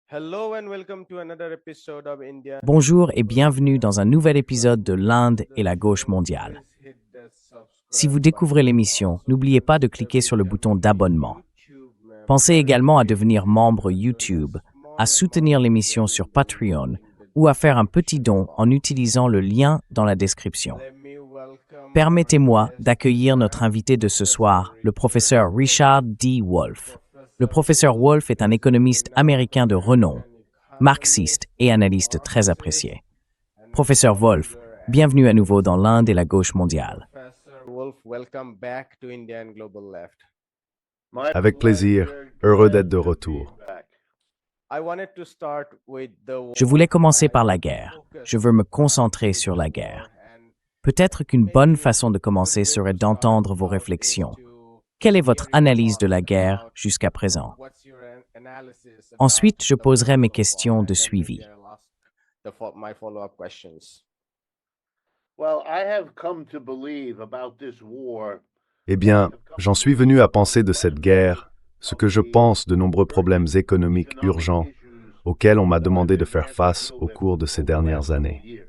Hello and welcome to another episode of India. Bonjour et bienvenue dans un nouvel épisode de l'Inde et la gauche mondiale. Si vous découvrez l'émission, n'oubliez pas de cliquer sur le bouton d'abonnement. Pensez également à devenir membre YouTube, à soutenir l'émission sur Patreon ou à faire un petit don en utilisant le lien dans la description. Permettez-moi d'accueillir notre invité de ce soir, le professeur Richard D. Wolff. Le professeur Wolff est un économiste américain de renom, marxiste et analyste très apprécié. Professeur Wolff, bienvenue à nouveau dans l'Inde et la gauche mondiale. Avec plaisir, heureux d'être de retour. Je voulais commencer par la guerre. Je veux me concentrer sur la guerre. Peut-être qu'une bonne façon de commencer serait d'entendre vos réflexions. Quelle est votre analyse de la guerre jusqu'à présent? Ensuite, je poserai mes questions de suivi. Eh bien, j'en suis venu à penser de cette guerre ce que je pense de nombreux problèmes économiques urgents auxquels on m'a demandé de faire face au cours de ces dernières années.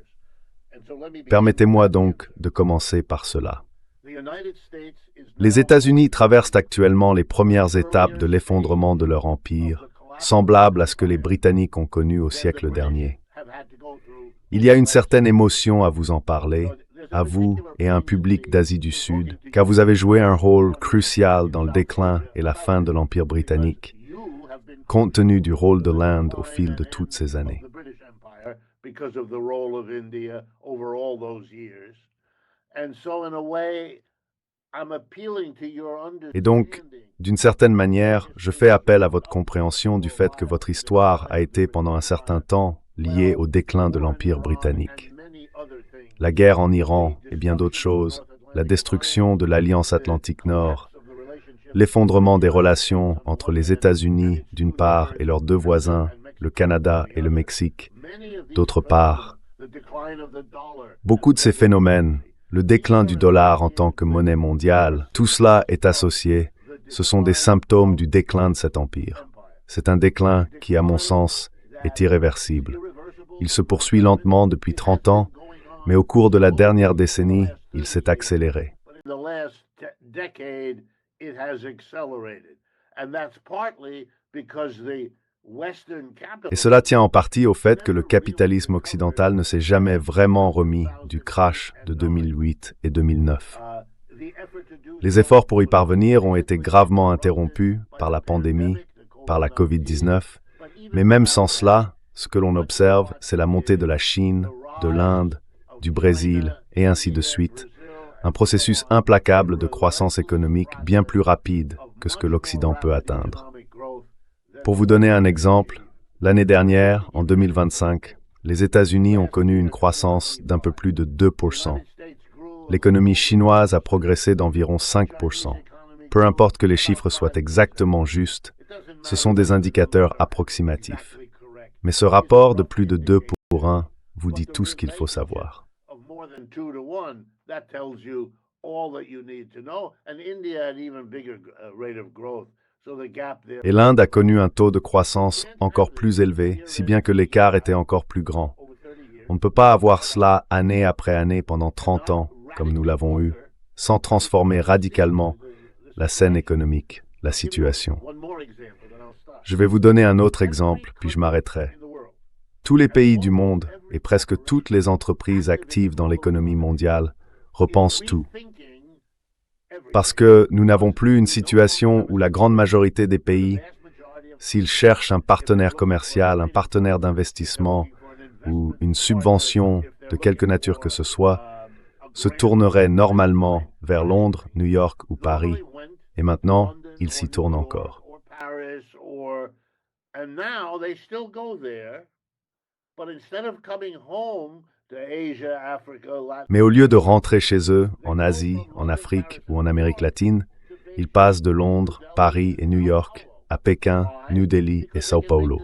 Permettez-moi donc de commencer par cela. Les États-Unis traversent actuellement les premières étapes de l'effondrement de leur empire, semblable à ce que les Britanniques ont connu au siècle dernier. Il y a une certaine émotion à vous en parler, à vous et à un public d'Asie du Sud, car vous avez joué un rôle crucial dans le déclin et la fin de l'Empire britannique, compte tenu du rôle de l'Inde au fil de toutes ces années. Et donc, d'une certaine manière, je fais appel à votre compréhension du fait que votre histoire a été pendant un certain temps liée au déclin de l'Empire britannique. La guerre en Iran et bien d'autres choses, la destruction de l'Alliance Atlantique Nord, l'effondrement des relations entre les États-Unis d'une part et leurs deux voisins, le Canada et le Mexique, d'autre part. Beaucoup de ces phénomènes, le déclin du dollar en tant que monnaie mondiale, tout cela est associé, ce sont des symptômes du déclin de cet empire. C'est un déclin qui, à mon sens, est irréversible. Il se poursuit lentement depuis 30 ans, mais au cours de la dernière décennie, il s'est accéléré. Et cela tient en partie au fait que le capitalisme occidental ne s'est jamais vraiment remis du crash de 2008 et 2009. Les efforts pour y parvenir ont été gravement interrompus par la pandémie, par la COVID-19, mais même sans cela, ce que l'on observe, c'est la montée de la Chine, de l'Inde, du Brésil, et ainsi de suite, un processus implacable de croissance économique bien plus rapide que ce que l'Occident peut atteindre. Pour vous donner un exemple, l'année dernière, en 2025, les États-Unis ont connu une croissance d'un peu plus de 2%. L'économie chinoise a progressé d'environ 5%. Peu importe que les chiffres soient exactement justes, ce sont des indicateurs approximatifs. Mais ce rapport de plus de 2 pour 1 vous dit tout ce qu'il faut savoir. Et l'Inde a connu un taux de croissance encore plus élevé, si bien que l'écart était encore plus grand. On ne peut pas avoir cela année après année pendant 30 ans, comme nous l'avons eu, sans transformer radicalement la scène économique, la situation. Je vais vous donner un autre exemple, puis je m'arrêterai. Tous les pays du monde et presque toutes les entreprises actives dans l'économie mondiale repensent tout. Parce que nous n'avons plus une situation où la grande majorité des pays, s'ils cherchent un partenaire commercial, un partenaire d'investissement ou une subvention de quelque nature que ce soit, se tourneraient normalement vers Londres, New York ou Paris. Et maintenant, ils s'y tournent encore. Mais au lieu de rentrer chez eux, en Asie, en Afrique ou en Amérique latine, ils passent de Londres, Paris et New York à Pékin, New Delhi et São Paulo.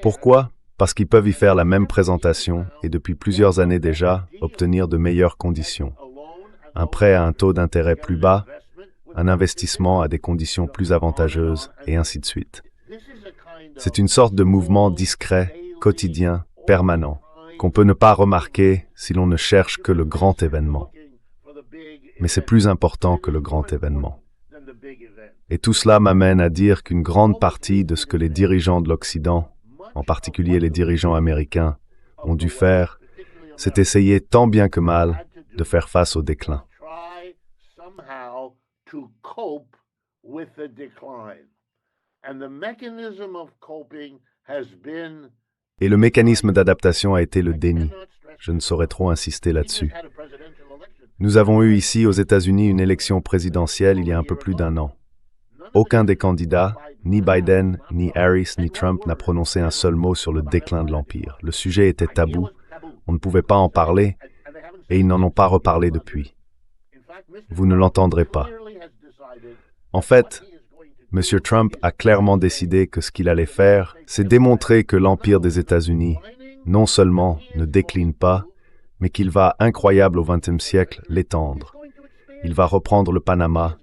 Pourquoi? Parce qu'ils peuvent y faire la même présentation et depuis plusieurs années déjà, obtenir de meilleures conditions. Un prêt à un taux d'intérêt plus bas, un investissement à des conditions plus avantageuses et ainsi de suite. C'est une sorte de mouvement discret, quotidien, permanent, qu'on peut ne pas remarquer si l'on ne cherche que le grand événement. Mais c'est plus important que le grand événement. Et tout cela m'amène à dire qu'une grande partie de ce que les dirigeants de l'Occident, en particulier les dirigeants américains, ont dû faire, c'est essayer tant bien que mal de faire face au déclin. Et le mécanisme d'adaptation a été le déni. Je ne saurais trop insister là-dessus. Nous avons eu ici aux États-Unis une élection présidentielle il y a un peu plus d'un an. Aucun des candidats, ni Biden, ni Harris, ni Trump, n'a prononcé un seul mot sur le déclin de l'Empire. Le sujet était tabou, on ne pouvait pas en parler, et ils n'en ont pas reparlé depuis. Vous ne l'entendrez pas. En fait, M. Trump a clairement décidé que ce qu'il allait faire, c'est démontrer que l'Empire des États-Unis, non seulement ne décline pas, mais qu'il va, incroyable au XXe siècle, l'étendre. Il va reprendre le Panama,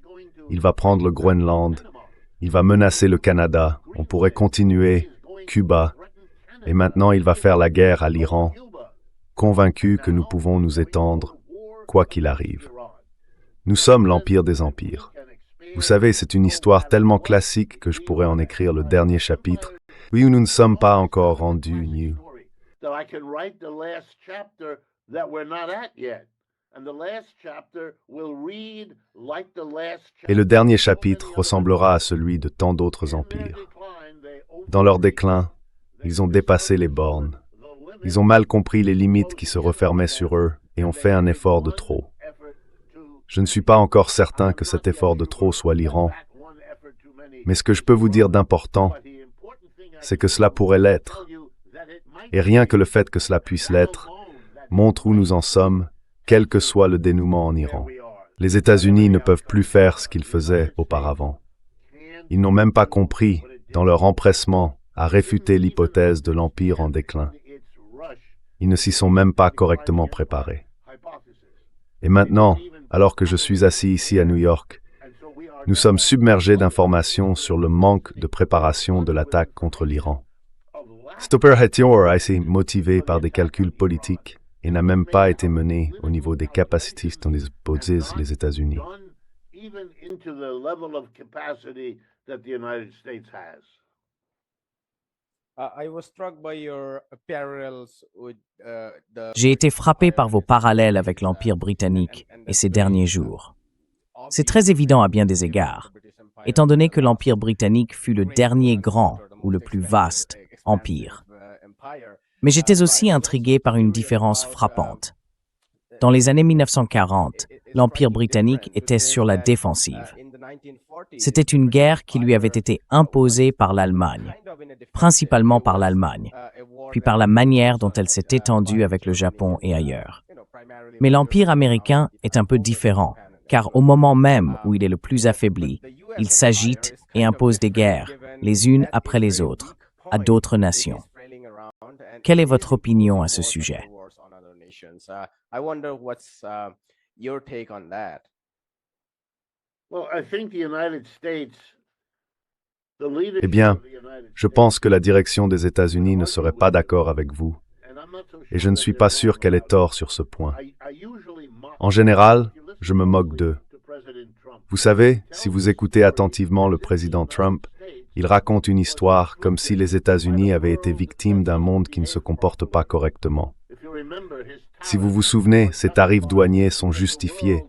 il va prendre le Groenland, il va menacer le Canada, on pourrait continuer, Cuba, et maintenant il va faire la guerre à l'Iran, convaincu que nous pouvons nous étendre, quoi qu'il arrive. Nous sommes l'Empire des empires. Vous savez, c'est une histoire tellement classique que je pourrais en écrire le dernier chapitre. Oui, nous ne sommes pas encore rendus nus. Et le dernier chapitre ressemblera à celui de tant d'autres empires. Dans leur déclin, ils ont dépassé les bornes. Ils ont mal compris les limites qui se refermaient sur eux et ont fait un effort de trop. Je ne suis pas encore certain que cet effort de trop soit l'Iran, mais ce que je peux vous dire d'important, c'est que cela pourrait l'être. Et rien que le fait que cela puisse l'être montre où nous en sommes, quel que soit le dénouement en Iran. Les États-Unis ne peuvent plus faire ce qu'ils faisaient auparavant. Ils n'ont même pas compris, dans leur empressement, à réfuter l'hypothèse de l'Empire en déclin. Ils ne s'y sont même pas correctement préparés. Et maintenant, alors que je suis assis ici à New York, nous sommes submergés d'informations sur le manque de préparation de l'attaque contre l'Iran. Cette opération a été motivée par des calculs politiques et n'a même pas été menée au niveau des capacités dont disposent les États-Unis. J'ai été frappé par vos parallèles avec l'Empire britannique et ces derniers jours. C'est très évident à bien des égards, étant donné que l'Empire britannique fut le dernier grand ou le plus vaste empire. Mais j'étais aussi intrigué par une différence frappante. Dans les années 1940, l'Empire britannique était sur la défensive. C'était une guerre qui lui avait été imposée par l'Allemagne, principalement par l'Allemagne, puis par la manière dont elle s'est étendue avec le Japon et ailleurs. Mais l'Empire américain est un peu différent, car au moment même où il est le plus affaibli, il s'agite et impose des guerres, les unes après les autres, à d'autres nations. Quelle est votre opinion à ce sujet? Eh bien, je pense que la direction des États-Unis ne serait pas d'accord avec vous, et je ne suis pas sûr qu'elle ait tort sur ce point. En général, je me moque d'eux. Vous savez, si vous écoutez attentivement le président Trump, il raconte une histoire comme si les États-Unis avaient été victimes d'un monde qui ne se comporte pas correctement. Si vous vous souvenez, ses tarifs douaniers sont justifiés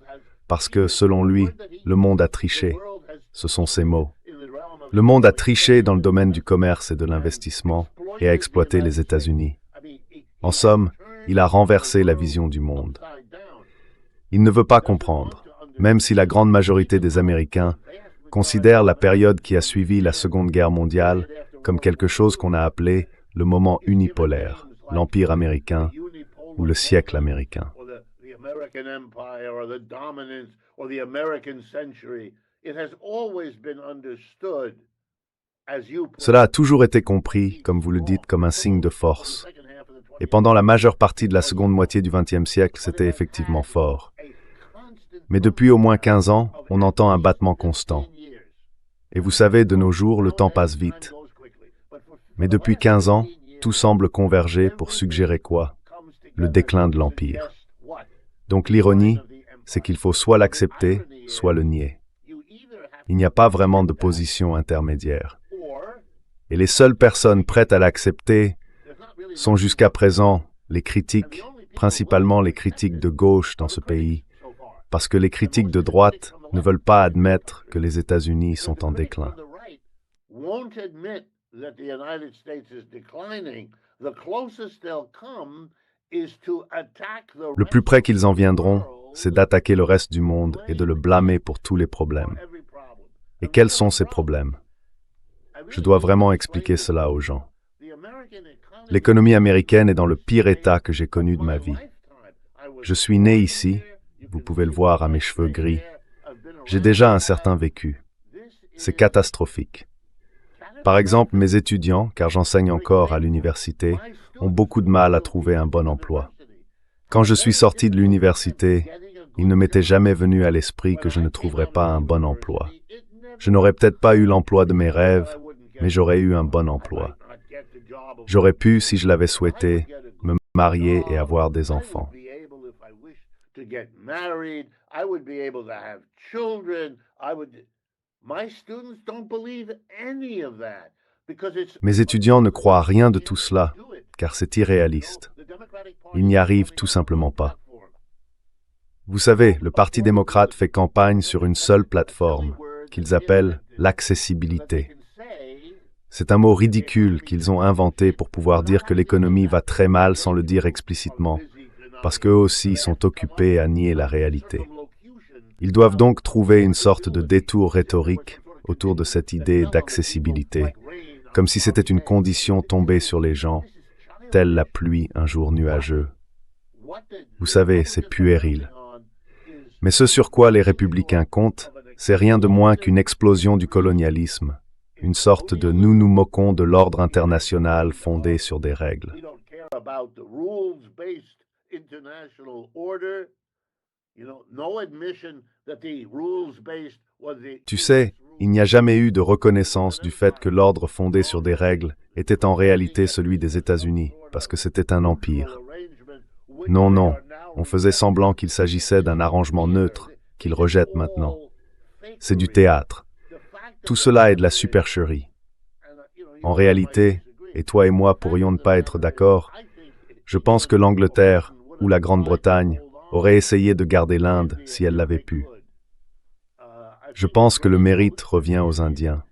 parce que, selon lui, le monde a triché. Ce sont ses mots. Le monde a triché dans le domaine du commerce et de l'investissement et a exploité les États-Unis. En somme, il a renversé la vision du monde. Il ne veut pas comprendre, même si la grande majorité des Américains considèrent la période qui a suivi la Seconde Guerre mondiale comme quelque chose qu'on a appelé le moment unipolaire, l'Empire américain ou le siècle américain. Cela a toujours été compris, comme vous le dites, comme un signe de force. Et pendant la majeure partie de la seconde moitié du XXe siècle, c'était effectivement fort. Mais depuis au moins 15 ans, on entend un battement constant. Et vous savez, de nos jours, le temps passe vite. Mais depuis 15 ans, tout semble converger pour suggérer quoi? Le déclin de l'Empire. Donc l'ironie, c'est qu'il faut soit l'accepter, soit le nier. Il n'y a pas vraiment de position intermédiaire. Et les seules personnes prêtes à l'accepter sont jusqu'à présent les critiques, principalement les critiques de gauche dans ce pays, parce que les critiques de droite ne veulent pas admettre que les États-Unis sont en déclin. Le plus près qu'ils en viendront, c'est d'attaquer le reste du monde et de le blâmer pour tous les problèmes. Et quels sont ces problèmes? Je dois vraiment expliquer cela aux gens. L'économie américaine est dans le pire état que j'ai connu de ma vie. Je suis né ici, vous pouvez le voir à mes cheveux gris. J'ai déjà un certain vécu. C'est catastrophique. Par exemple, mes étudiants, car j'enseigne encore à l'université, ont beaucoup de mal à trouver un bon emploi. Quand je suis sorti de l'université, il ne m'était jamais venu à l'esprit que je ne trouverais pas un bon emploi. Je n'aurais peut-être pas eu l'emploi de mes rêves, mais j'aurais eu un bon emploi. J'aurais pu, si je l'avais souhaité, me marier et avoir des enfants. Mes étudiants ne croient à rien de tout cela, car c'est irréaliste. Ils n'y arrivent tout simplement pas. Vous savez, le Parti démocrate fait campagne sur une seule plateforme, qu'ils appellent l'accessibilité. C'est un mot ridicule qu'ils ont inventé pour pouvoir dire que l'économie va très mal sans le dire explicitement, parce qu'eux aussi sont occupés à nier la réalité. Ils doivent donc trouver une sorte de détour rhétorique autour de cette idée d'accessibilité, comme si c'était une condition tombée sur les gens, telle la pluie un jour nuageux. Vous savez, c'est puéril. Mais ce sur quoi les républicains comptent, c'est rien de moins qu'une explosion du colonialisme, une sorte de nous nous moquons de l'ordre international fondé sur des règles. Tu sais, il n'y a jamais eu de reconnaissance du fait que l'ordre fondé sur des règles était en réalité celui des États-Unis, parce que c'était un empire. Non, non, on faisait semblant qu'il s'agissait d'un arrangement neutre, qu'ils rejettent maintenant. C'est du théâtre. Tout cela est de la supercherie. En réalité, et toi et moi pourrions ne pas être d'accord, je pense que l'Angleterre ou la Grande-Bretagne auraient essayé de garder l'Inde si elle l'avait pu. Je pense que le mérite revient aux Indiens.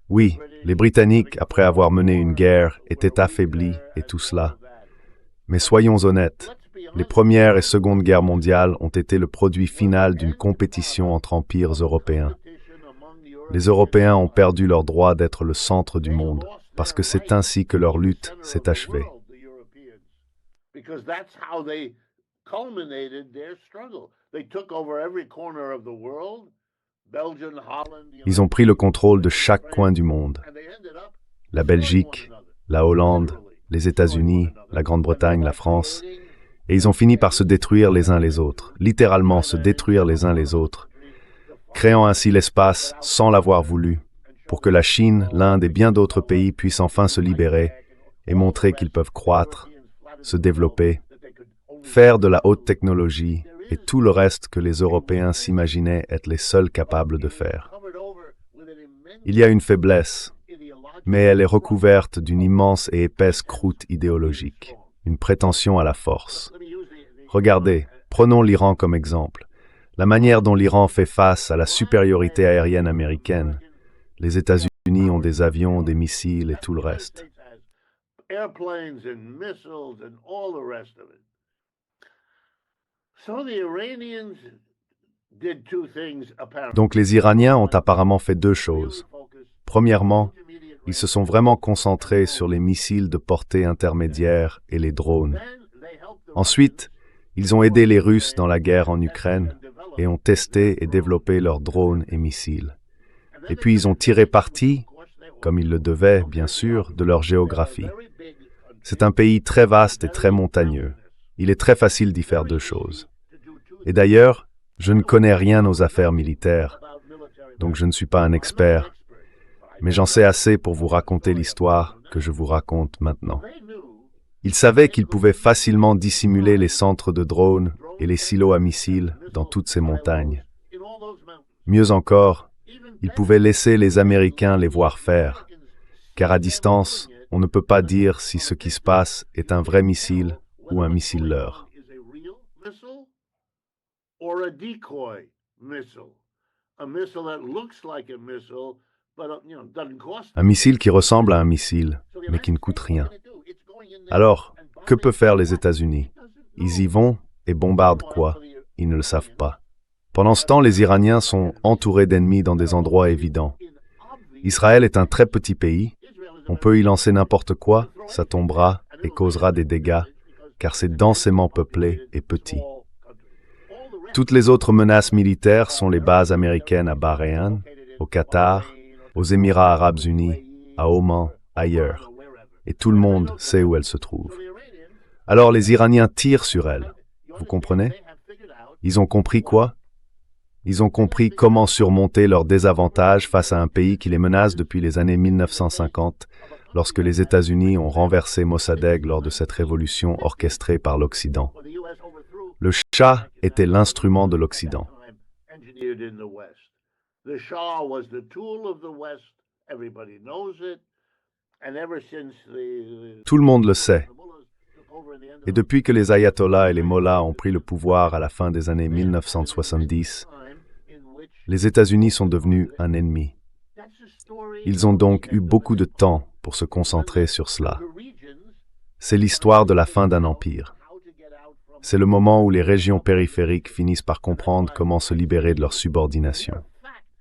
Oui, les Britanniques, après avoir mené une guerre, étaient affaiblis et tout cela. Mais soyons honnêtes, les Premières et Secondes Guerres mondiales ont été le produit final d'une compétition entre empires européens. Les Européens ont perdu leur droit d'être le centre du monde, parce que c'est ainsi que leur lutte s'est achevée. Ils ont pris le contrôle de chaque coin du monde. La Belgique, la Hollande, les États-Unis, la Grande-Bretagne, la France, et ils ont fini par se détruire les uns les autres, littéralement se détruire les uns les autres, créant ainsi l'espace, sans l'avoir voulu, pour que la Chine, l'Inde et bien d'autres pays puissent enfin se libérer et montrer qu'ils peuvent croître, se développer, faire de la haute technologie et tout le reste que les Européens s'imaginaient être les seuls capables de faire. Il y a une faiblesse, mais elle est recouverte d'une immense et épaisse croûte idéologique, une prétention à la force. Regardez, prenons l'Iran comme exemple. La manière dont l'Iran fait face à la supériorité aérienne américaine. Les États-Unis ont des avions, des missiles et tout le reste. Donc les Iraniens ont apparemment fait deux choses. Premièrement, ils se sont vraiment concentrés sur les missiles de portée intermédiaire et les drones. Ensuite, ils ont aidé les Russes dans la guerre en Ukraine et ont testé et développé leurs drones et missiles. Et puis ils ont tiré parti, comme ils le devaient, bien sûr, de leur géographie. C'est un pays très vaste et très montagneux. Il est très facile d'y faire deux choses. Et d'ailleurs, je ne connais rien aux affaires militaires, donc je ne suis pas un expert. mais j'en sais assez pour vous raconter l'histoire que je vous raconte maintenant. Ils savaient qu'ils pouvaient facilement dissimuler les centres de drones et les silos à missiles dans toutes ces montagnes. Mieux encore, ils pouvaient laisser les Américains les voir faire, car à distance, on ne peut pas dire si ce qui se passe est un vrai missile ou un missile leur. Un missile qui ressemble à un missile, mais qui ne coûte rien. Alors, que peuvent faire les États-Unis? Ils y vont et bombardent quoi? Ils ne le savent pas. Pendant ce temps, les Iraniens sont entourés d'ennemis dans des endroits évidents. Israël est un très petit pays. On peut y lancer n'importe quoi, ça tombera et causera des dégâts, car c'est densément peuplé et petit. Toutes les autres menaces militaires sont les bases américaines à Bahreïn, au Qatar, aux Émirats arabes unis, à Oman, ailleurs. Et tout le monde sait où elles se trouvent. Alors les Iraniens tirent sur elles. Vous comprenez? Ils ont compris quoi? Ils ont compris comment surmonter leurs désavantages face à un pays qui les menace depuis les années 1950, lorsque les États-Unis ont renversé Mossadegh lors de cette révolution orchestrée par l'Occident. Le Shah était l'instrument de l'Occident. Tout le monde le sait. Et depuis que les ayatollahs et les mollahs ont pris le pouvoir à la fin des années 1970, les États-Unis sont devenus un ennemi. Ils ont donc eu beaucoup de temps pour se concentrer sur cela. C'est l'histoire de la fin d'un empire. C'est le moment où les régions périphériques finissent par comprendre comment se libérer de leur subordination.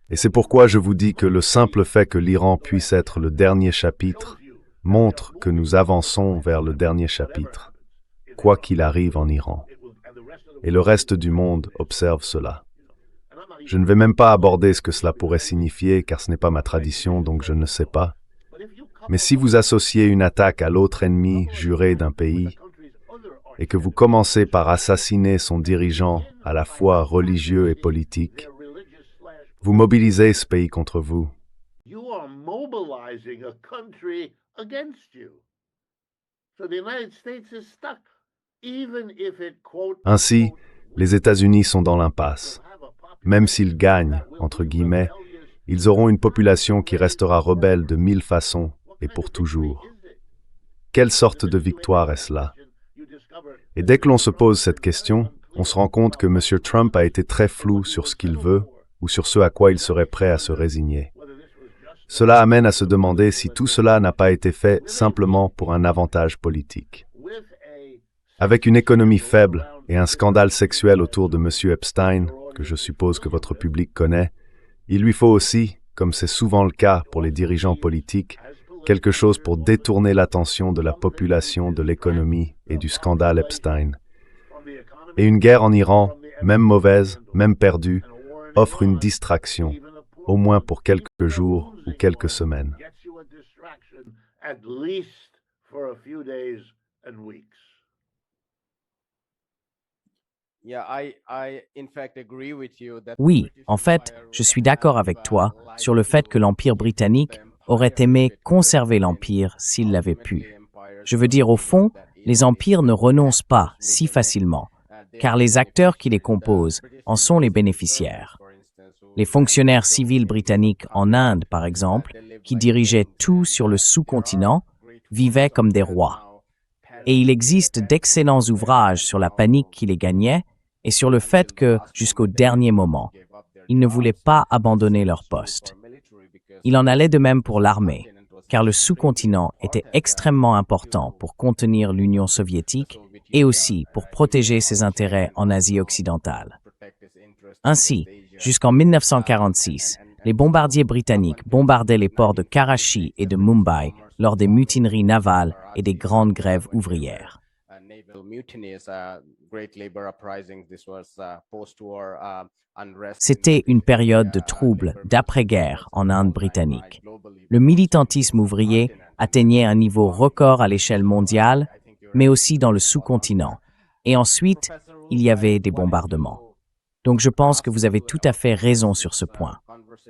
Et c'est pourquoi je vous dis que le simple fait que l'Iran puisse être le dernier chapitre montre que nous avançons vers le dernier chapitre, quoi qu'il arrive en Iran. Et le reste du monde observe cela. Je ne vais même pas aborder ce que cela pourrait signifier, car ce n'est pas ma tradition, donc je ne sais pas. Mais si vous associez une attaque à l'autre ennemi juré d'un pays, et que vous commencez par assassiner son dirigeant à la fois religieux et politique, vous mobilisez ce pays contre vous. Ainsi, les États-Unis sont dans l'impasse. Même s'ils gagnent, entre guillemets, ils auront une population qui restera rebelle de 1000 façons et pour toujours. Quelle sorte de victoire est-ce là? Et dès que l'on se pose cette question, on se rend compte que M. Trump a été très flou sur ce qu'il veut ou sur ce à quoi il serait prêt à se résigner. Cela amène à se demander si tout cela n'a pas été fait simplement pour un avantage politique. Avec une économie faible et un scandale sexuel autour de M. Epstein, que je suppose que votre public connaît, il lui faut aussi, comme c'est souvent le cas pour les dirigeants politiques, quelque chose pour détourner l'attention de la population de l'économie et du scandale Epstein. Et une guerre en Iran, même mauvaise, même perdue, offre une distraction, au moins pour quelques jours ou quelques semaines. Oui, en fait, je suis d'accord avec toi sur le fait que l'Empire britannique aurait aimé conserver l'Empire s'il l'avait pu. Je veux dire, au fond, les empires ne renoncent pas si facilement, car les acteurs qui les composent en sont les bénéficiaires. Les fonctionnaires civils britanniques en Inde, par exemple, qui dirigeaient tout sur le sous-continent, vivaient comme des rois. Et il existe d'excellents ouvrages sur la panique qui les gagnait et sur le fait que, jusqu'au dernier moment, ils ne voulaient pas abandonner leur poste. Il en allait de même pour l'armée, car le sous-continent était extrêmement important pour contenir l'Union soviétique et aussi pour protéger ses intérêts en Asie occidentale. Ainsi, jusqu'en 1946, les bombardiers britanniques bombardaient les ports de Karachi et de Mumbai lors des mutineries navales et des grandes grèves ouvrières. C'était une période de troubles d'après-guerre en Inde britannique. Le militantisme ouvrier atteignait un niveau record à l'échelle mondiale, mais aussi dans le sous-continent. Et ensuite, il y avait des bombardements. Donc je pense que vous avez tout à fait raison sur ce point.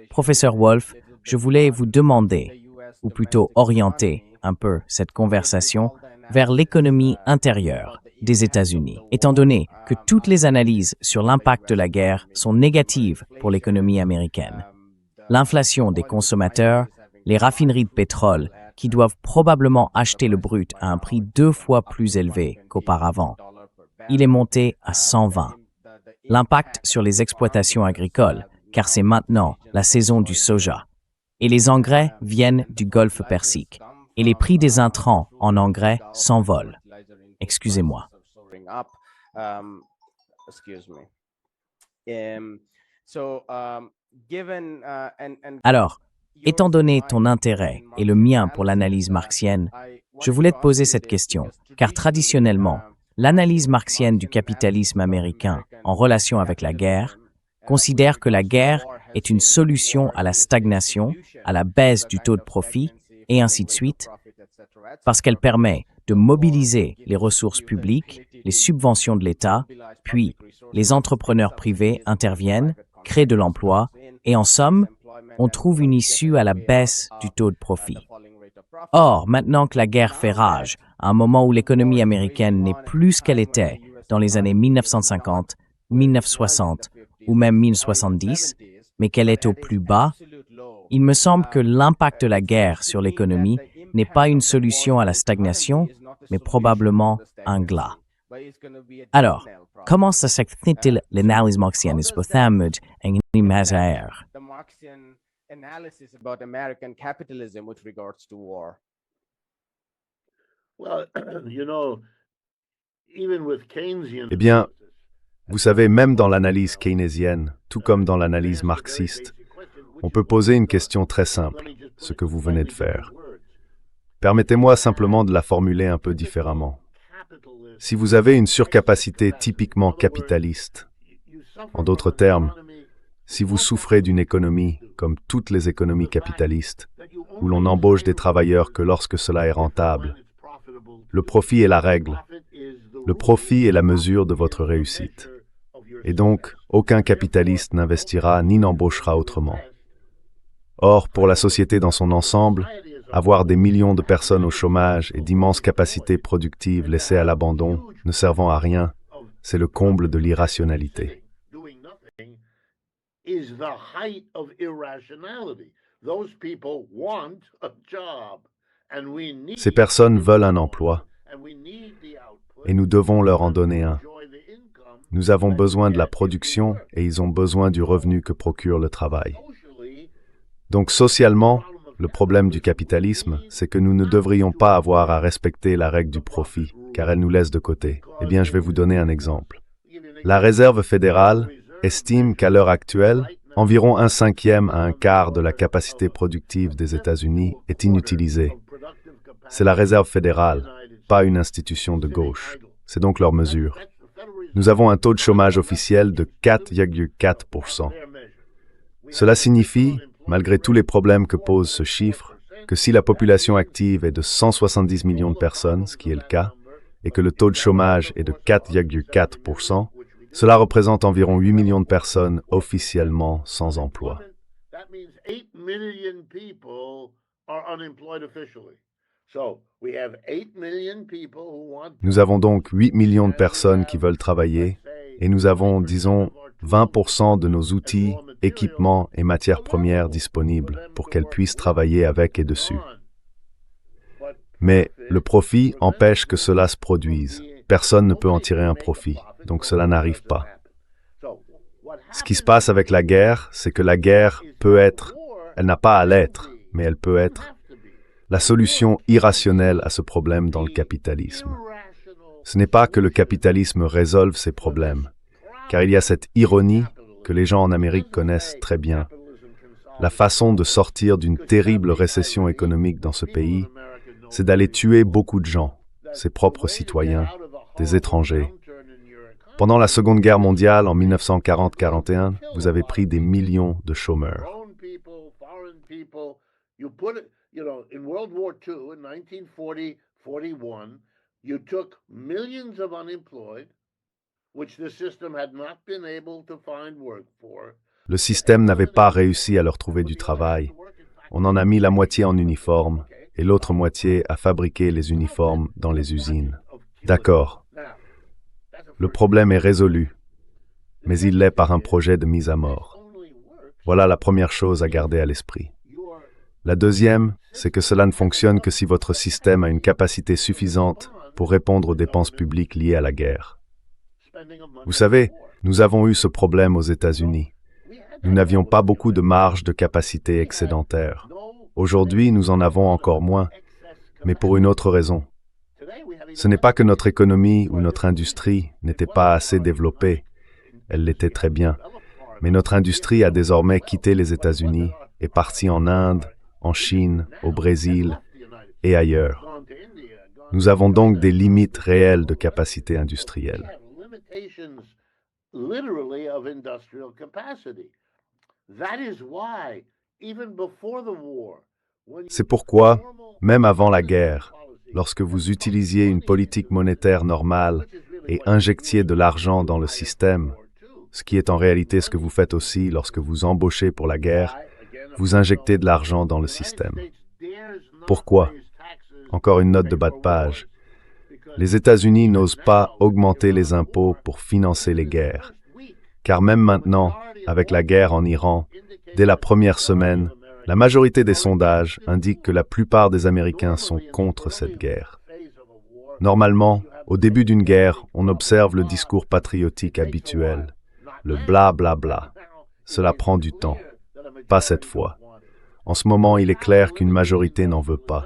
Professeur Wolf, je voulais vous demander, ou plutôt orienter un peu cette conversation vers l'économie intérieure des États-Unis, étant donné que toutes les analyses sur l'impact de la guerre sont négatives pour l'économie américaine. L'inflation des consommateurs, les raffineries de pétrole, qui doivent probablement acheter le brut à un prix 2 fois plus élevé qu'auparavant. Il est monté à 120. L'impact sur les exploitations agricoles, car c'est maintenant la saison du soja. Et les engrais viennent du Golfe Persique. Et les prix des intrants en engrais s'envolent. Excusez-moi. Alors, étant donné ton intérêt et le mien pour l'analyse marxienne, je voulais te poser cette question, car traditionnellement, l'analyse marxienne du capitalisme américain en relation avec la guerre considère que la guerre est une solution à la stagnation, à la baisse du taux de profit, et ainsi de suite, parce qu'elle permet de mobiliser les ressources publiques, les subventions de l'État, puis les entrepreneurs privés interviennent, créent de l'emploi, et en somme, on trouve une issue à la baisse du taux de profit. Or, maintenant que la guerre fait rage, à un moment où l'économie américaine n'est plus ce qu'elle était dans les années 1950, 1960 ou même 1970, mais qu'elle est au plus bas, il me semble que l'impact de la guerre sur l'économie n'est pas une solution à la stagnation, mais probablement un glas. Alors, comment ça s'explique l'analyse marxienne Mohammed en imaginaire? Analysis about American capitalism with regards to war. Well, even with Keynesian. Eh bien, vous savez, même dans l'analyse keynésienne, tout comme dans l'analyse marxiste, on peut poser une question très simple, ce que vous venez de faire. Permettez-moi simplement de la formuler un peu différemment. Si vous avez une surcapacité typiquement capitaliste, en d'autres termes, si vous souffrez d'une économie, comme toutes les économies capitalistes, où l'on embauche des travailleurs que lorsque cela est rentable, le profit est la règle. Le profit est la mesure de votre réussite. Et donc, aucun capitaliste n'investira ni n'embauchera autrement. Or, pour la société dans son ensemble, avoir des millions de personnes au chômage et d'immenses capacités productives laissées à l'abandon, ne servant à rien, c'est le comble de l'irrationalité. Is the height of irrationality. Those people want a job, and we need. Ces personnes veulent un emploi, And we need the output. et nous devons leur en donner un. Enjoy the income. Nous avons besoin de la production, et ils ont besoin du revenu que procure le travail. Socially, Donc socialement, le problème du capitalisme, c'est que nous ne devrions pas avoir à respecter la règle du profit, car elle nous laisse de côté. Eh bien, je vais vous donner un exemple. La Réserve fédérale estime qu'à l'heure actuelle, environ 1/5 à 1/4 de la capacité productive des États-Unis est inutilisée. C'est la Réserve fédérale, pas une institution de gauche. C'est donc leur mesure. Nous avons un taux de chômage officiel de 4,4%. Cela signifie, malgré tous les problèmes que pose ce chiffre, que si la population active est de 170 millions de personnes, ce qui est le cas, et que le taux de chômage est de 4,4%, cela représente environ 8 millions de personnes officiellement sans emploi. that means 8 million people are unemployed officially. So we have 8 million people who want. Nous avons donc 8 millions de personnes qui veulent travailler, et nous avons, disons, 20% de nos outils, équipements et matières premières disponibles pour qu'elles puissent travailler avec et dessus. Mais le profit empêche que cela se produise. Personne ne peut en tirer un profit, donc cela n'arrive pas. Ce qui se passe avec la guerre, c'est que la guerre peut être, elle n'a pas à l'être, mais elle peut être, la solution irrationnelle à ce problème dans le capitalisme. Ce n'est pas que le capitalisme résolve ces problèmes, car il y a cette ironie que les gens en Amérique connaissent très bien. La façon de sortir d'une terrible récession économique dans ce pays, c'est d'aller tuer beaucoup de gens, ses propres citoyens, des étrangers. Pendant la Seconde Guerre mondiale, en 1940-41, vous avez pris des millions de chômeurs. Grown people, foreign people. You put it, in World War II, in 1940-41, you took millions of unemployed, which the system had not been able to find work for. Le système n'avait pas réussi à leur trouver du travail. On en a mis la moitié en uniforme et l'autre moitié à fabriquer les uniformes dans les usines. D'accord. Le problème est résolu, mais il l'est par un projet de mise à mort. Voilà la première chose à garder à l'esprit. La deuxième, c'est que cela ne fonctionne que si votre système a une capacité suffisante pour répondre aux dépenses publiques liées à la guerre. Vous savez, nous avons eu ce problème aux États-Unis. Nous n'avions pas beaucoup de marge de capacité excédentaire. Aujourd'hui, nous en avons encore moins, mais pour une autre raison. Ce n'est pas que notre économie ou notre industrie n'était pas assez développée. Elle l'était très bien. Mais notre industrie a désormais quitté les États-Unis et parti en Inde, en Chine, au Brésil et ailleurs. Nous avons donc des limites réelles de capacité industrielle. C'est pourquoi, même avant la guerre, lorsque vous utilisiez une politique monétaire normale et injectiez de l'argent dans le système, ce qui est en réalité ce que vous faites aussi lorsque vous embauchez pour la guerre, vous injectez de l'argent dans le système. Pourquoi? Encore une note de bas de page. Les États-Unis n'osent pas augmenter les impôts pour financer les guerres. Car même maintenant, avec la guerre en Iran, dès la première semaine, la majorité des sondages indiquent que la plupart des Américains sont contre cette guerre. Normalement, au début d'une guerre, on observe le discours patriotique habituel, le bla-bla-bla. Cela prend du temps. Pas cette fois. En ce moment, il est clair qu'une majorité n'en veut pas.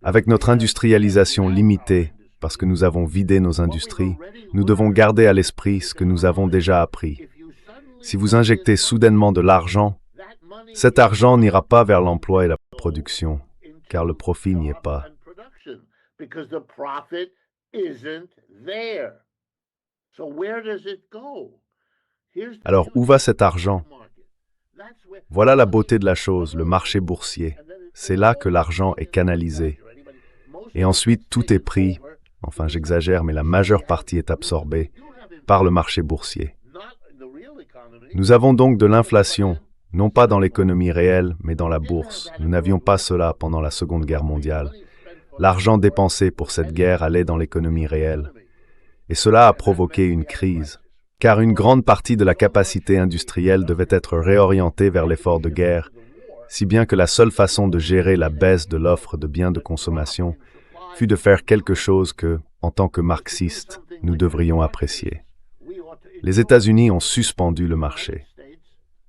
Avec notre industrialisation limitée, parce que nous avons vidé nos industries, nous devons garder à l'esprit ce que nous avons déjà appris. Si vous injectez soudainement de l'argent, cet argent n'ira pas vers l'emploi et la production, car le profit n'y est pas. Alors, où va cet argent? Voilà la beauté de la chose, le marché boursier. C'est là que l'argent est canalisé. Et ensuite, tout est pris, enfin j'exagère, mais la majeure partie est absorbée par le marché boursier. Nous avons donc de l'inflation, non pas dans l'économie réelle, mais dans la bourse. Nous n'avions pas cela pendant la Seconde Guerre mondiale. L'argent dépensé pour cette guerre allait dans l'économie réelle. Et cela a provoqué une crise, car une grande partie de la capacité industrielle devait être réorientée vers l'effort de guerre, si bien que la seule façon de gérer la baisse de l'offre de biens de consommation fut de faire quelque chose que, en tant que marxistes, nous devrions apprécier. Les États-Unis ont suspendu le marché.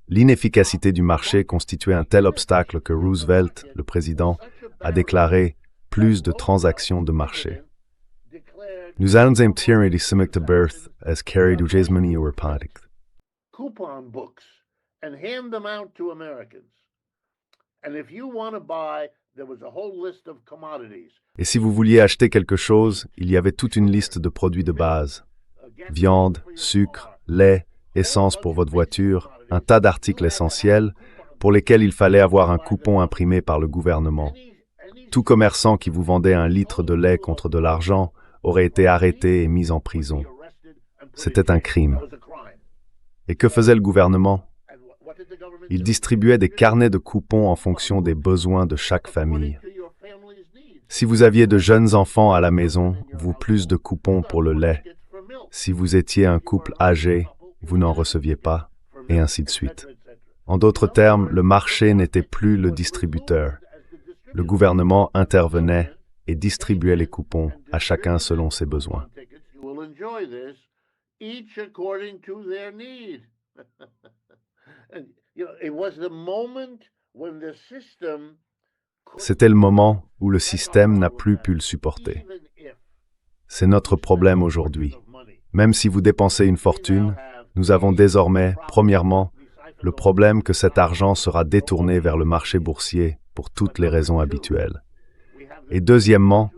L'inefficacité du marché constituait un tel obstacle que Roosevelt, le président, a déclaré « plus de transactions de marché ». Nous allons tirer des similes de birth as carried ou jasmine ou repartic. Coupon books and hand them out to Americans. And if you want to buy, there was a whole list of commodities. Et si vous vouliez acheter quelque chose, il y avait toute une liste de produits de base. Viande, sucre, lait, essence pour votre voiture, un tas d'articles essentiels pour lesquels il fallait avoir un coupon imprimé par le gouvernement. Tout commerçant qui vous vendait un litre de lait contre de l'argent aurait été arrêté et mis en prison. C'était un crime. Et que faisait le gouvernement? Il distribuait des carnets de coupons en fonction des besoins de chaque famille. Si vous aviez de jeunes enfants à la maison, vous plus de coupons pour le lait. Si vous étiez un couple âgé, vous n'en receviez pas, et ainsi de suite. En d'autres termes, le marché n'était plus le distributeur. Le gouvernement intervenait et distribuait les coupons à chacun selon ses besoins. C'était le moment où le système n'a plus pu le supporter. C'est notre problème aujourd'hui. Même si vous dépensez une fortune, nous avons désormais, premièrement, le problème que cet argent sera détourné vers le marché boursier pour toutes les raisons habituelles. Et deuxièmement,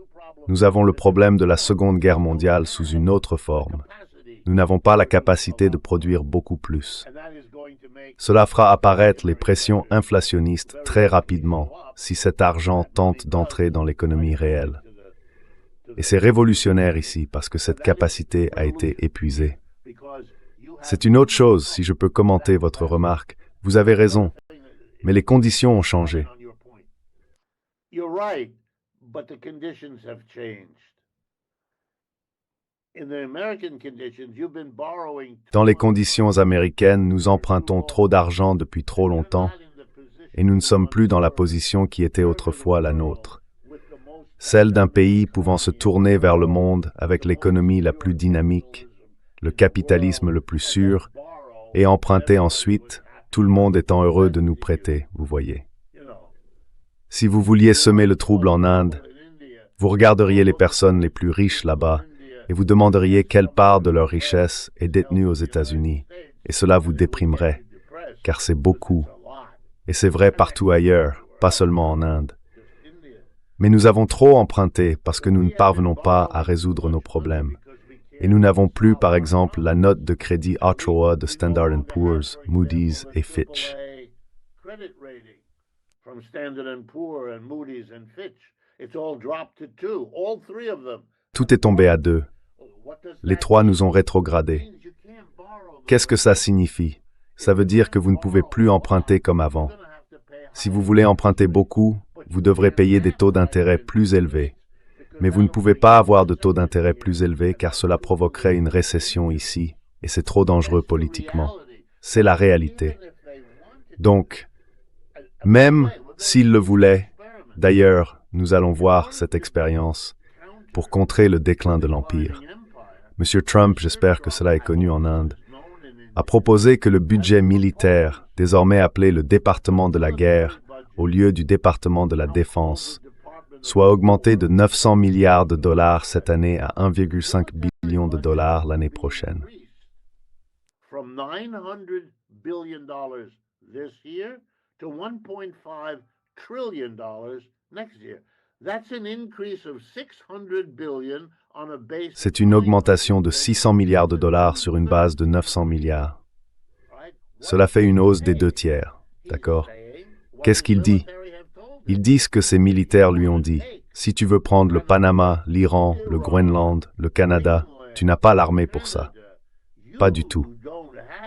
nous avons le problème de la Seconde Guerre mondiale sous une autre forme. Nous n'avons pas la capacité de produire beaucoup plus. Cela fera apparaître les pressions inflationnistes très rapidement si cet argent tente d'entrer dans l'économie réelle. Et c'est révolutionnaire ici parce que cette capacité a été épuisée. C'est une autre chose, si je peux commenter votre remarque. Vous avez raison. Mais les conditions ont changé. You're right, but the conditions have changed. In the American conditions, you've been borrowing. Dans les conditions américaines, nous empruntons trop d'argent depuis trop longtemps et nous ne sommes plus dans la position qui était autrefois la nôtre, celle d'un pays pouvant se tourner vers le monde avec l'économie la plus dynamique, le capitalisme le plus sûr, et emprunter ensuite, tout le monde étant heureux de nous prêter, vous voyez. Si vous vouliez semer le trouble en Inde, vous regarderiez les personnes les plus riches là-bas et vous demanderiez quelle part de leur richesse est détenue aux États-Unis, et cela vous déprimerait, car c'est beaucoup. Et c'est vrai partout ailleurs, pas seulement en Inde. Mais nous avons trop emprunté parce que nous ne parvenons pas à résoudre nos problèmes. Et nous n'avons plus, par exemple, la note de crédit A3 de Standard & Poor's, Moody's et Fitch. Tout est tombé à 2. Les 3 nous ont rétrogradés. Qu'est-ce que ça signifie? Ça veut dire que vous ne pouvez plus emprunter comme avant. Si vous voulez emprunter beaucoup, vous devrez payer des taux d'intérêt plus élevés. Mais vous ne pouvez pas avoir de taux d'intérêt plus élevés car cela provoquerait une récession ici, et c'est trop dangereux politiquement. C'est la réalité. Donc, même s'ils le voulaient, d'ailleurs, nous allons voir cette expérience pour contrer le déclin de l'Empire. Monsieur Trump, j'espère que cela est connu en Inde, a proposé que le budget militaire, désormais appelé le département de la guerre, au lieu du département de la défense, soit augmenté de 900 milliards de dollars cette année à 1,5 billion de dollars l'année prochaine. From $900 billion this year to $1.5 trillion next year. That's an increase of $600 billion on a base. C'est une augmentation de 600 milliards de dollars sur une base de 900 milliards. Cela fait une hausse des 2 tiers, d'accord? Qu'est-ce qu'il dit? Ils disent que ces militaires lui ont dit, si tu veux prendre le Panama, l'Iran, le Groenland, le Canada, tu n'as pas l'armée pour ça. Pas du tout.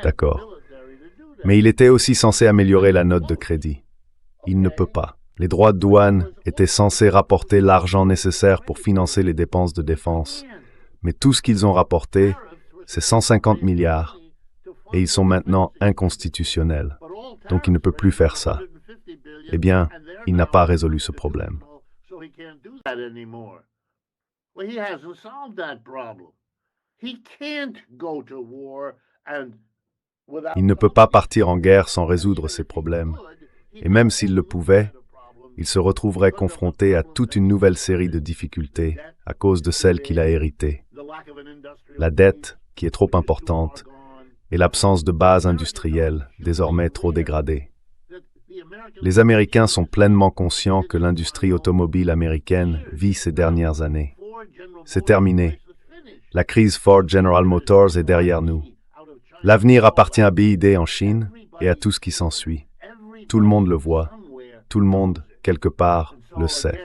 D'accord. Mais il était aussi censé améliorer la note de crédit. Il ne peut pas. Les droits de douane étaient censés rapporter l'argent nécessaire pour financer les dépenses de défense. Mais tout ce qu'ils ont rapporté, c'est 150 milliards. Et ils sont maintenant inconstitutionnels. Donc il ne peut plus faire ça. Eh bien, il n'a pas résolu ce problème. Il ne peut pas partir en guerre sans résoudre ses problèmes. Et même s'il le pouvait, il se retrouverait confronté à toute une nouvelle série de difficultés à cause de celles qu'il a héritées. La dette, qui est trop importante, et l'absence de base industrielle, désormais trop dégradée. Les Américains sont pleinement conscients que l'industrie automobile américaine vit ces dernières années. C'est terminé. La crise Ford General Motors est derrière nous. L'avenir appartient à BYD en Chine et à tout ce qui s'ensuit. Tout le monde le voit. Tout le monde, quelque part, le sait.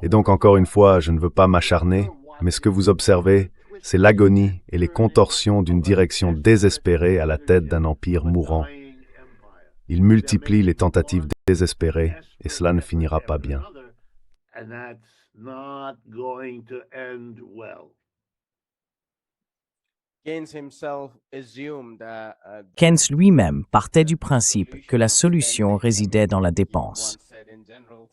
Et donc, encore une fois, je ne veux pas m'acharner, mais ce que vous observez, c'est l'agonie et les contorsions d'une direction désespérée à la tête d'un empire mourant. Il multiplie les tentatives désespérées et cela ne finira pas bien. Keynes lui-même partait du principe que la solution résidait dans la dépense.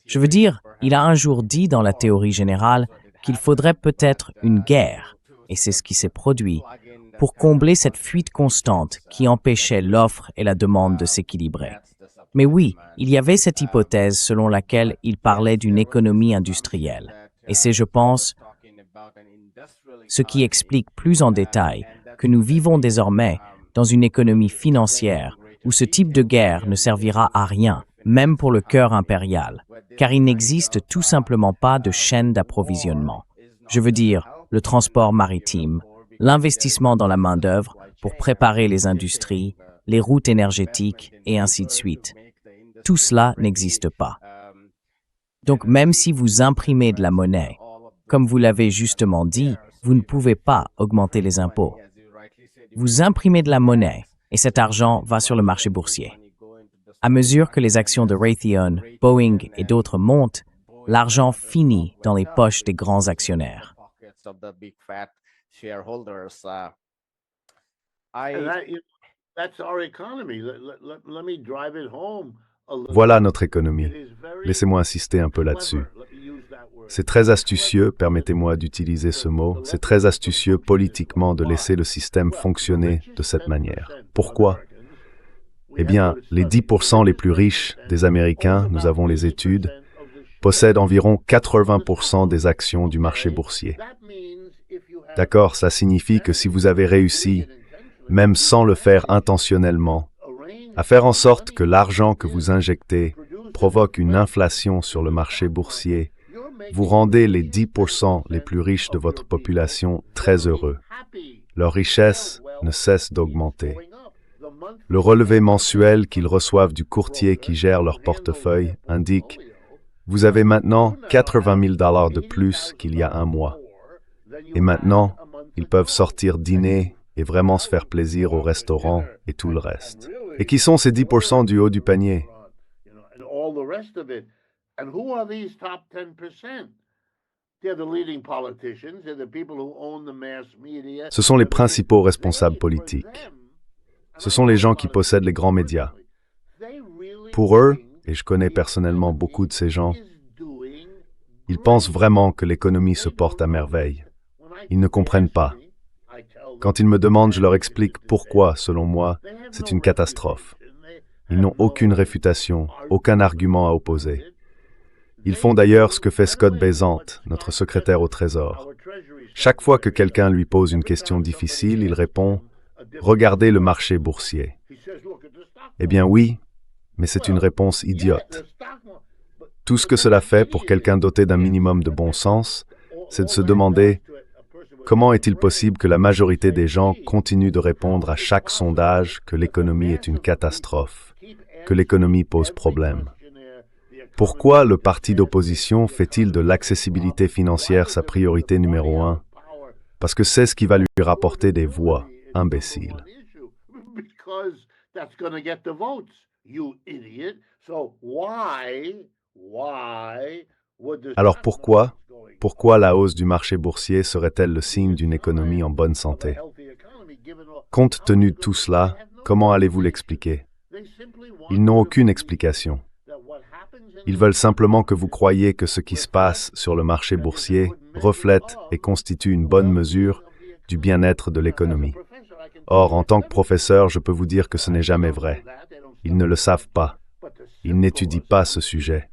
Je veux dire, il a un jour dit dans la théorie générale qu'il faudrait peut-être une guerre, et c'est ce qui s'est produit, pour combler cette fuite constante qui empêchait l'offre et la demande de s'équilibrer. Mais oui, il y avait cette hypothèse selon laquelle il parlait d'une économie industrielle. Et c'est, je pense, ce qui explique plus en détail que nous vivons désormais dans une économie financière où ce type de guerre ne servira à rien, même pour le cœur impérial, car il n'existe tout simplement pas de chaîne d'approvisionnement. Je veux dire, le transport maritime, l'investissement dans la main-d'œuvre pour préparer les industries, les routes énergétiques et ainsi de suite. Tout cela n'existe pas. Donc même si vous imprimez de la monnaie, comme vous l'avez justement dit, vous ne pouvez pas augmenter les impôts. Vous imprimez de la monnaie et cet argent va sur le marché boursier. À mesure que les actions de Raytheon, Boeing et d'autres montent, l'argent finit dans les poches des grands actionnaires. And that's our economy. Let me drive it home a little. Voilà notre économie. It is very Laissez-moi insister un peu là-dessus. clever. Let me use that word. C'est très astucieux, permettez-moi d'utiliser ce mot, c'est très astucieux politiquement de laisser le système fonctionner de cette manière. Pourquoi? Eh bien, les 10% les plus riches des Américains, nous avons les études, possèdent environ 80% des actions du marché boursier. D'accord, ça signifie que si vous avez réussi, même sans le faire intentionnellement, à faire en sorte que l'argent que vous injectez provoque une inflation sur le marché boursier, vous rendez les 10% les plus riches de votre population très heureux. Leur richesse ne cesse d'augmenter. Le relevé mensuel qu'ils reçoivent du courtier qui gère leur portefeuille indique « Vous avez maintenant 80 000 $ de plus qu'il y a un mois. Et maintenant, ils peuvent sortir dîner et vraiment se faire plaisir au restaurant et tout le reste. » Et qui sont ces 10% du haut du panier? And all the rest of it. And who are these top 10%? They're the leading politicians, they're the people who own the mass media. Ce sont les principaux responsables politiques. Ce sont les gens qui possèdent les grands médias. Pour eux, et je connais personnellement beaucoup de ces gens, ils pensent vraiment que l'économie se porte à merveille. Ils ne comprennent pas. Quand ils me demandent, je leur explique pourquoi, selon moi, c'est une catastrophe. Ils n'ont aucune réfutation, aucun argument à opposer. Ils font d'ailleurs ce que fait Scott Bessent, notre secrétaire au Trésor. Chaque fois que quelqu'un lui pose une question difficile, il répond « Regardez le marché boursier ». Eh bien oui, mais c'est une réponse idiote. Tout ce que cela fait pour quelqu'un doté d'un minimum de bon sens, c'est de se demander comment est-il possible que la majorité des gens continuent de répondre à chaque sondage que l'économie est une catastrophe, que l'économie pose problème. Pourquoi le parti d'opposition fait-il de l'accessibilité financière sa priorité numéro 1? Parce que c'est ce qui va lui rapporter des voix, imbéciles. Alors pourquoi la hausse du marché boursier serait-elle le signe d'une économie en bonne santé? Compte tenu de tout cela, comment allez-vous l'expliquer? Ils n'ont aucune explication. Ils veulent simplement que vous croyiez que ce qui se passe sur le marché boursier reflète et constitue une bonne mesure du bien-être de l'économie. Or, en tant que professeur, je peux vous dire que ce n'est jamais vrai. Ils ne le savent pas. Ils n'étudient pas ce sujet.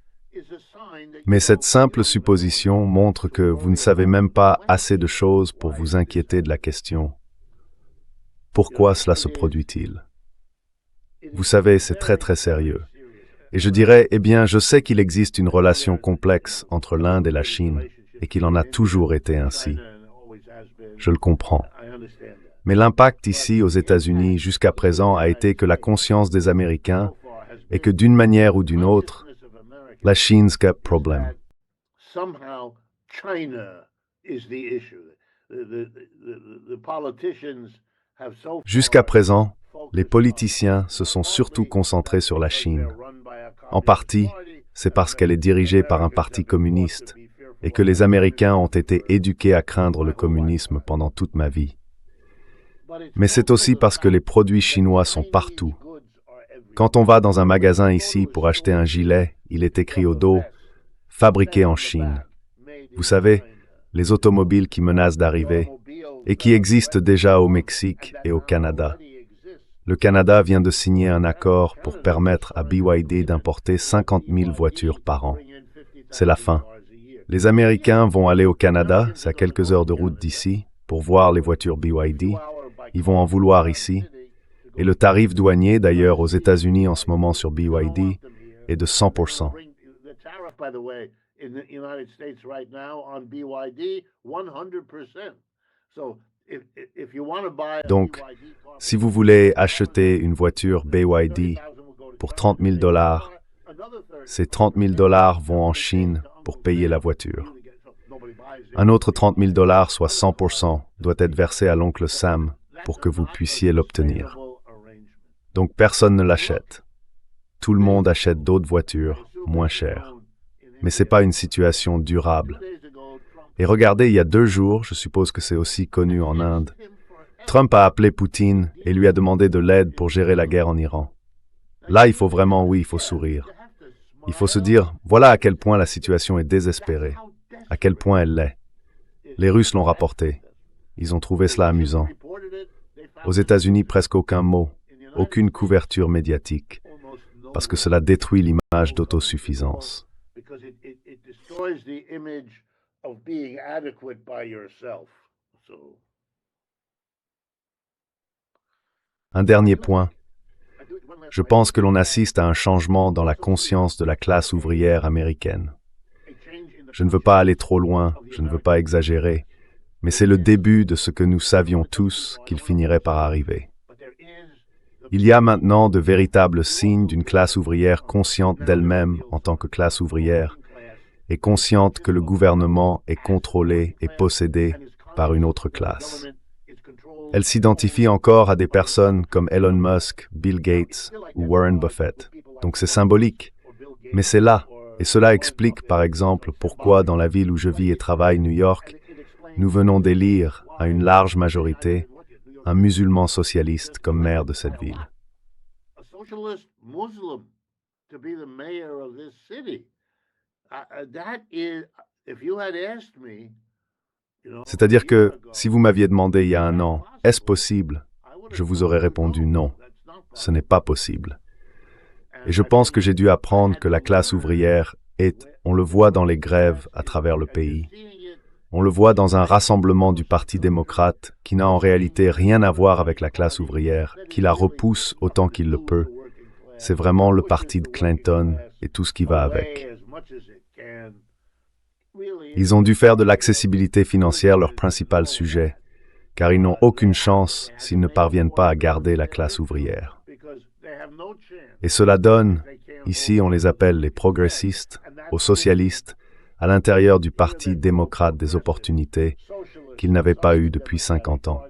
Mais cette simple supposition montre que vous ne savez même pas assez de choses pour vous inquiéter de la question. Pourquoi cela se produit-il? Vous savez, c'est très très sérieux. Et je dirais, eh bien, je sais qu'il existe une relation complexe entre l'Inde et la Chine, et qu'il en a toujours été ainsi. Je le comprends. Mais l'impact ici, aux États-Unis, jusqu'à présent, a été que la conscience des Américains est que d'une manière ou d'une autre, la Chine's got problem. Jusqu'à présent, les politiciens se sont surtout concentrés sur la Chine. En partie, c'est parce qu'elle est dirigée par un parti communiste et que les Américains ont été éduqués à craindre le communisme pendant toute ma vie. Mais c'est aussi parce que les produits chinois sont partout. Quand on va dans un magasin ici pour acheter un gilet, il est écrit au dos « Fabriqué en Chine ». Vous savez, les automobiles qui menacent d'arriver et qui existent déjà au Mexique et au Canada. Le Canada vient de signer un accord pour permettre à BYD d'importer 50 000 voitures par an. C'est la fin. Les Américains vont aller au Canada, c'est à quelques heures de route d'ici, pour voir les voitures BYD. Ils vont en vouloir ici. Et le tarif douanier, d'ailleurs, aux États-Unis en ce moment sur BYD, est de 100%. Donc, si vous voulez acheter une voiture BYD pour 30 000 $, ces 30 000 $ vont en Chine pour payer la voiture. Un autre 30 000 $, soit 100%, doit être versé à l'oncle Sam pour que vous puissiez l'obtenir. Donc personne ne l'achète. tout le monde achète d'autres voitures, moins chères. Mais ce n'est pas une situation durable. Et regardez, il y a 2 jours, je suppose que c'est aussi connu en Inde, Trump a appelé Poutine et lui a demandé de l'aide pour gérer la guerre en Iran. Là, il faut vraiment, oui, il faut sourire. Il faut se dire, voilà à quel point la situation est désespérée, à quel point elle l'est. Les Russes l'ont rapporté. Ils ont trouvé cela amusant. Aux États-Unis, presque aucun mot, aucune couverture médiatique, parce que cela détruit l'image d'autosuffisance. Un dernier point. Je pense que l'on assiste à un changement dans la conscience de la classe ouvrière américaine. Je ne veux pas aller trop loin, je ne veux pas exagérer, mais c'est le début de ce que nous savions tous qu'il finirait par arriver. Il y a maintenant de véritables signes d'une classe ouvrière consciente d'elle-même en tant que classe ouvrière et consciente que le gouvernement est contrôlé et possédé par une autre classe. Elle s'identifie encore à des personnes comme Elon Musk, Bill Gates ou Warren Buffett. Donc c'est symbolique. Mais c'est là, et cela explique par exemple pourquoi dans la ville où je vis et travaille, New York, nous venons d'élire à une large majorité un musulman socialiste comme maire de cette ville. C'est-à-dire que si vous m'aviez demandé il y a 1 an, est-ce possible? Je vous aurais répondu non, ce n'est pas possible. Et je pense que j'ai dû apprendre que la classe ouvrière est, on le voit dans les grèves à travers le pays, on le voit dans un rassemblement du Parti démocrate qui n'a en réalité rien à voir avec la classe ouvrière, qui la repousse autant qu'il le peut. C'est vraiment le parti de Clinton et tout ce qui va avec. Ils ont dû faire de l'accessibilité financière leur principal sujet, car ils n'ont aucune chance s'ils ne parviennent pas à garder la classe ouvrière. Et cela donne, ici on les appelle les progressistes, aux socialistes, à l'intérieur du Parti démocrate des opportunités qu'ils n'avaient pas eues depuis 50 ans.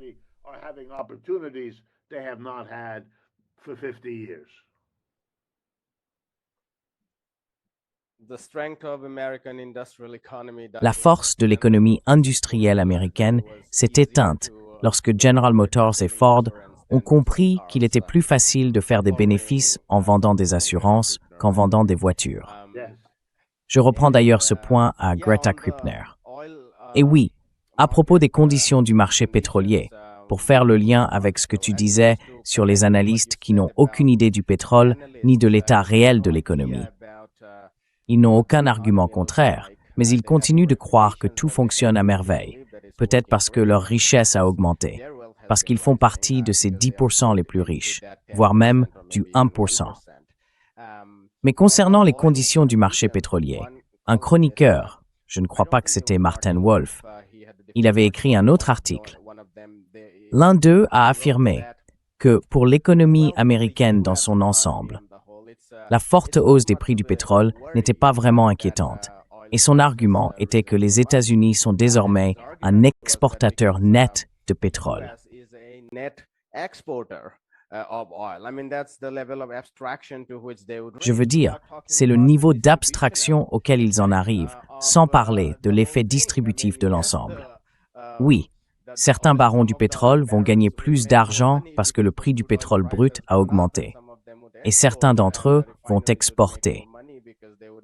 La force de l'économie industrielle américaine s'est éteinte lorsque General Motors et Ford ont compris qu'il était plus facile de faire des bénéfices en vendant des assurances qu'en vendant des voitures. Je reprends d'ailleurs ce point à Greta Krippner. Et oui, à propos des conditions du marché pétrolier, pour faire le lien avec ce que tu disais sur les analystes qui n'ont aucune idée du pétrole ni de l'état réel de l'économie. Ils n'ont aucun argument contraire, mais ils continuent de croire que tout fonctionne à merveille, peut-être parce que leur richesse a augmenté, parce qu'ils font partie de ces 10% les plus riches, voire même du 1%. Mais concernant les conditions du marché pétrolier, un chroniqueur, je ne crois pas que c'était Martin Wolf, il avait écrit un autre article. L'un d'eux a affirmé que pour l'économie américaine dans son ensemble, la forte hausse des prix du pétrole n'était pas vraiment inquiétante. Et son argument était que les États-Unis sont désormais un exportateur net de pétrole. Je veux dire, c'est le niveau d'abstraction auquel ils en arrivent, sans parler de l'effet distributif de l'ensemble. Oui, certains barons du pétrole vont gagner plus d'argent parce que le prix du pétrole brut a augmenté. Et certains d'entre eux vont exporter.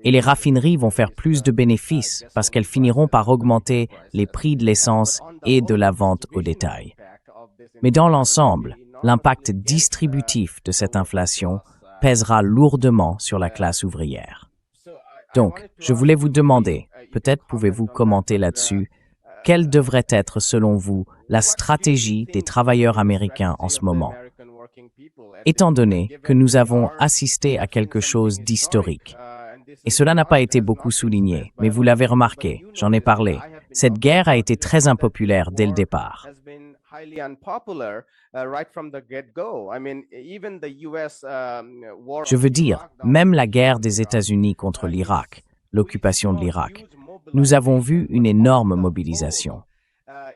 Et les raffineries vont faire plus de bénéfices parce qu'elles finiront par augmenter les prix de l'essence et de la vente au détail. Mais dans l'ensemble, l'impact distributif de cette inflation pèsera lourdement sur la classe ouvrière. Donc, je voulais vous demander, peut-être pouvez-vous commenter là-dessus, quelle devrait être, selon vous, la stratégie des travailleurs américains en ce moment? Étant donné que nous avons assisté à quelque chose d'historique. Et cela n'a pas été beaucoup souligné, mais vous l'avez remarqué, j'en ai parlé. Cette guerre a été très impopulaire dès le départ. Je veux dire, même la guerre des États-Unis contre l'Irak, l'occupation de l'Irak, nous avons vu une énorme mobilisation.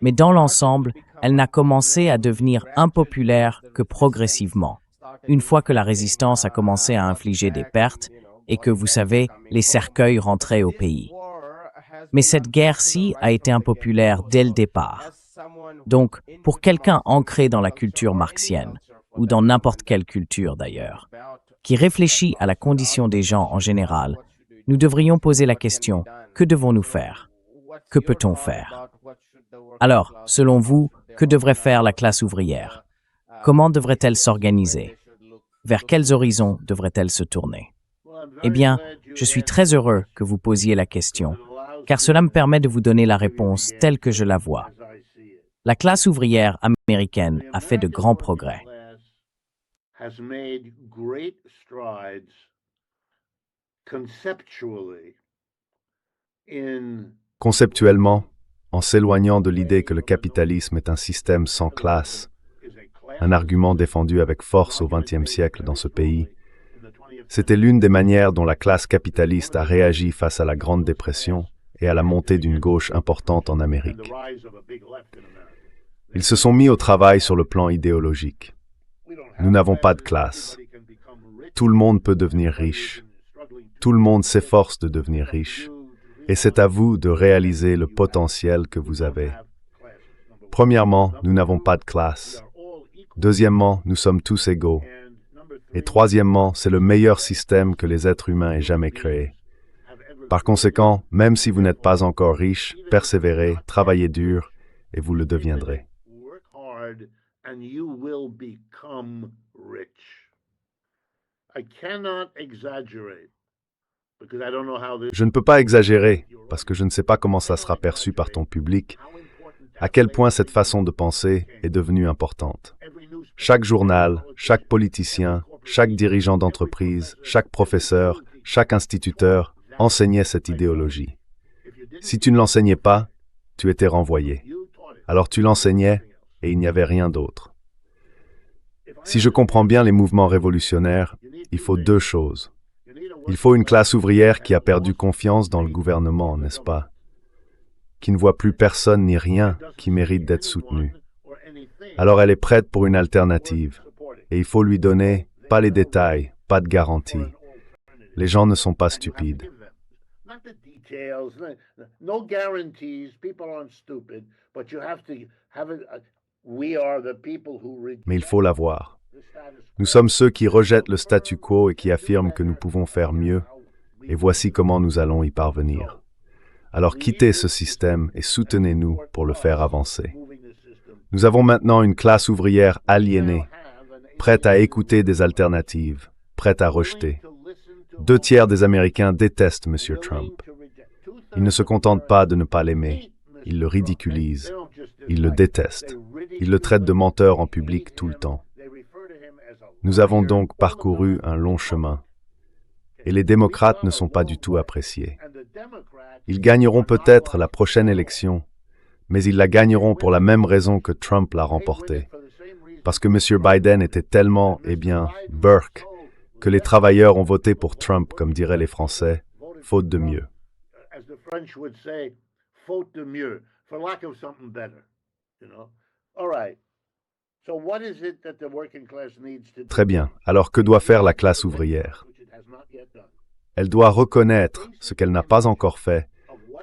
Mais dans l'ensemble, elle n'a commencé à devenir impopulaire que progressivement. une fois que la résistance a commencé à infliger des pertes et que, vous savez, les cercueils rentraient au pays. Mais cette guerre-ci a été impopulaire dès le départ. Donc, pour quelqu'un ancré dans la culture marxienne, ou dans n'importe quelle culture d'ailleurs, qui réfléchit à la condition des gens en général, nous devrions poser la question, que devons-nous faire? Que peut-on faire? Alors, selon vous, que devrait faire la classe ouvrière? Comment devrait-elle s'organiser? Vers quels horizons devrait-elle se tourner? Eh bien, je suis très heureux que vous posiez la question, car cela me permet de vous donner la réponse telle que je la vois. La classe ouvrière américaine a fait de grands progrès. Conceptuellement, en s'éloignant de l'idée que le capitalisme est un système sans classe, un argument défendu avec force au XXe siècle dans ce pays, c'était l'une des manières dont la classe capitaliste a réagi face à la Grande Dépression et à la montée d'une gauche importante en Amérique. Ils se sont mis au travail sur le plan idéologique. Nous n'avons pas de classe. Tout le monde peut devenir riche. Tout le monde s'efforce de devenir riche. Et c'est à vous de réaliser le potentiel que vous avez. Premièrement, nous n'avons pas de classe. Deuxièmement, nous sommes tous égaux. Et troisièmement, c'est le meilleur système que les êtres humains aient jamais créé. Par conséquent, même si vous n'êtes pas encore riche, persévérez, travaillez dur, et vous le deviendrez. Je ne peux pas exagérer, parce que je ne sais pas comment ça sera perçu par ton public, à quel point cette façon de penser est devenue importante. Chaque journal, chaque politicien, chaque dirigeant d'entreprise, chaque professeur, chaque instituteur enseignait cette idéologie. Si tu ne l'enseignais pas, tu étais renvoyé. Alors tu l'enseignais et il n'y avait rien d'autre. Si je comprends bien les mouvements révolutionnaires, il faut deux choses. Il faut une classe ouvrière qui a perdu confiance dans le gouvernement, n'est-ce pas? Qui ne voit plus personne ni rien qui mérite d'être soutenu. Alors elle est prête pour une alternative. Et il faut lui donner, pas les détails, pas de garantie. Les gens ne sont pas stupides. Mais il faut l'avoir. Nous sommes ceux qui rejettent le statu quo et qui affirment que nous pouvons faire mieux, et voici comment nous allons y parvenir. Alors quittez ce système et soutenez-nous pour le faire avancer. Nous avons maintenant une classe ouvrière aliénée, prête à écouter des alternatives, prête à rejeter. 2/3 des Américains détestent M. Trump. Ils ne se contentent pas de ne pas l'aimer, ils le ridiculisent, ils le détestent, ils le traitent de menteur en public tout le temps. Nous avons donc parcouru un long chemin, et les démocrates ne sont pas du tout appréciés. Ils gagneront peut-être la prochaine élection, mais ils la gagneront pour la même raison que Trump l'a remportée. Parce que M. Biden était tellement, Burke, que les travailleurs ont voté pour Trump, comme diraient les Français, faute de mieux. Très bien. Alors que doit faire la classe ouvrière? Elle doit reconnaître, ce qu'elle n'a pas encore fait,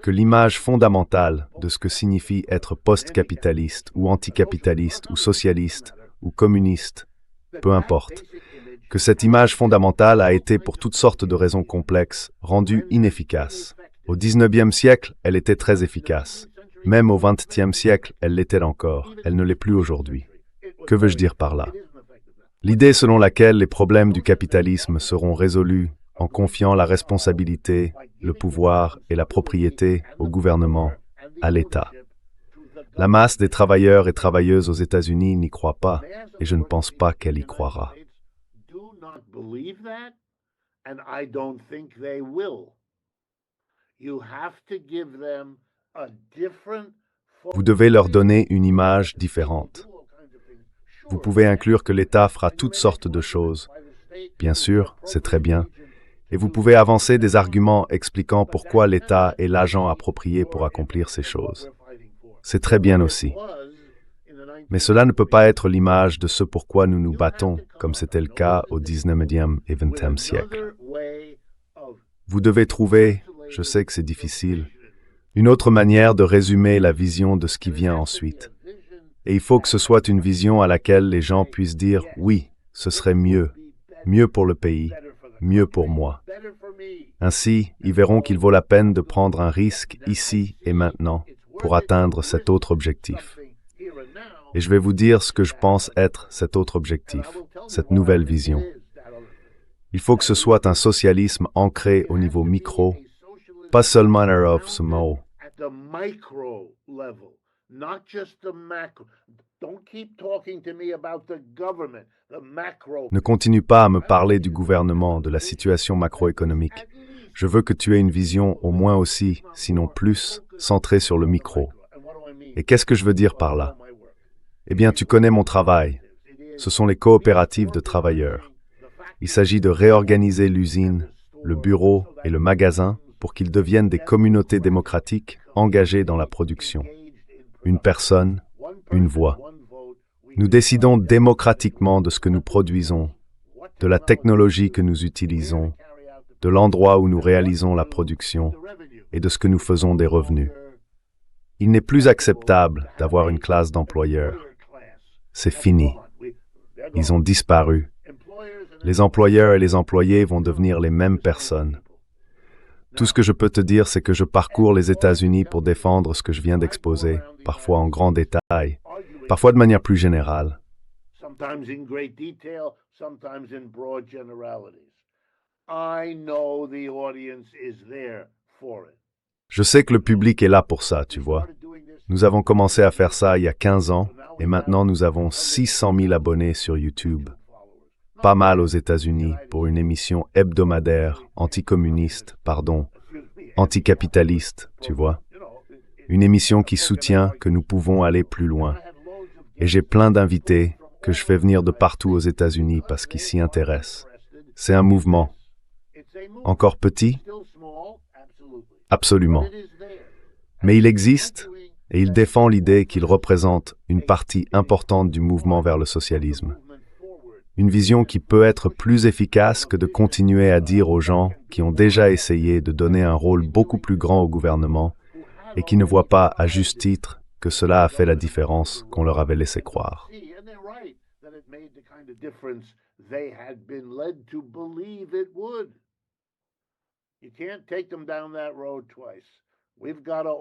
que l'image fondamentale de ce que signifie être post-capitaliste ou anticapitaliste ou socialiste ou communiste, peu importe, que cette image fondamentale a été, pour toutes sortes de raisons complexes, rendue inefficace. Au XIXe siècle, elle était très efficace. Même au XXe siècle, elle l'était encore. Elle ne l'est plus aujourd'hui. Que veux-je dire par là? L'idée selon laquelle les problèmes du capitalisme seront résolus en confiant la responsabilité, le pouvoir et la propriété au gouvernement, à l'État. La masse des travailleurs et travailleuses aux États-Unis n'y croit pas, et je ne pense pas qu'elle y croira. Vous devez leur donner une image différente. Vous pouvez inclure que l'État fera toutes sortes de choses. Bien sûr, c'est très bien. Et vous pouvez avancer des arguments expliquant pourquoi l'État est l'agent approprié pour accomplir ces choses. C'est très bien aussi. Mais cela ne peut pas être l'image de ce pourquoi nous nous battons, comme c'était le cas au 19e et 20e siècle. Vous devez trouver, je sais que c'est difficile, une autre manière de résumer la vision de ce qui vient ensuite. Et il faut que ce soit une vision à laquelle les gens puissent dire « oui, ce serait mieux, mieux pour le pays, mieux pour moi ». Ainsi, ils verront qu'il vaut la peine de prendre un risque ici et maintenant pour atteindre cet autre objectif. Et je vais vous dire ce que je pense être cet autre objectif, cette nouvelle vision. Il faut que ce soit un socialisme ancré au niveau micro, pas seulement of ce mot. Ne continue pas à me parler du gouvernement, de la situation macroéconomique. Je veux que tu aies une vision au moins aussi, sinon plus, centrée sur le micro. Et qu'est-ce que je veux dire par là? Eh bien, tu connais mon travail. Ce sont les coopératives de travailleurs. Il s'agit de réorganiser l'usine, le bureau et le magasin pour qu'ils deviennent des communautés démocratiques engagées dans la production. Une personne, une voix. Nous décidons démocratiquement de ce que nous produisons, de la technologie que nous utilisons, de l'endroit où nous réalisons la production et de ce que nous faisons des revenus. Il n'est plus acceptable d'avoir une classe d'employeurs. C'est fini. Ils ont disparu. Les employeurs et les employés vont devenir les mêmes personnes. Tout ce que je peux te dire, c'est que je parcours les États-Unis pour défendre ce que je viens d'exposer, parfois en grand détail, parfois de manière plus générale. Je sais que le public est là pour ça, tu vois. Nous avons commencé à faire ça il y a 15 ans, et maintenant nous avons 600 000 abonnés sur YouTube. Pas mal aux États-Unis pour une émission hebdomadaire, anticapitaliste, tu vois. Une émission qui soutient que nous pouvons aller plus loin. Et j'ai plein d'invités que je fais venir de partout aux États-Unis parce qu'ils s'y intéressent. C'est un mouvement. Encore petit? Absolument. Mais il existe et il défend l'idée qu'il représente une partie importante du mouvement vers le socialisme. Une vision qui peut être plus efficace que de continuer à dire aux gens qui ont déjà essayé de donner un rôle beaucoup plus grand au gouvernement et qui ne voient pas, à juste titre, que cela a fait la différence qu'on leur avait laissé croire.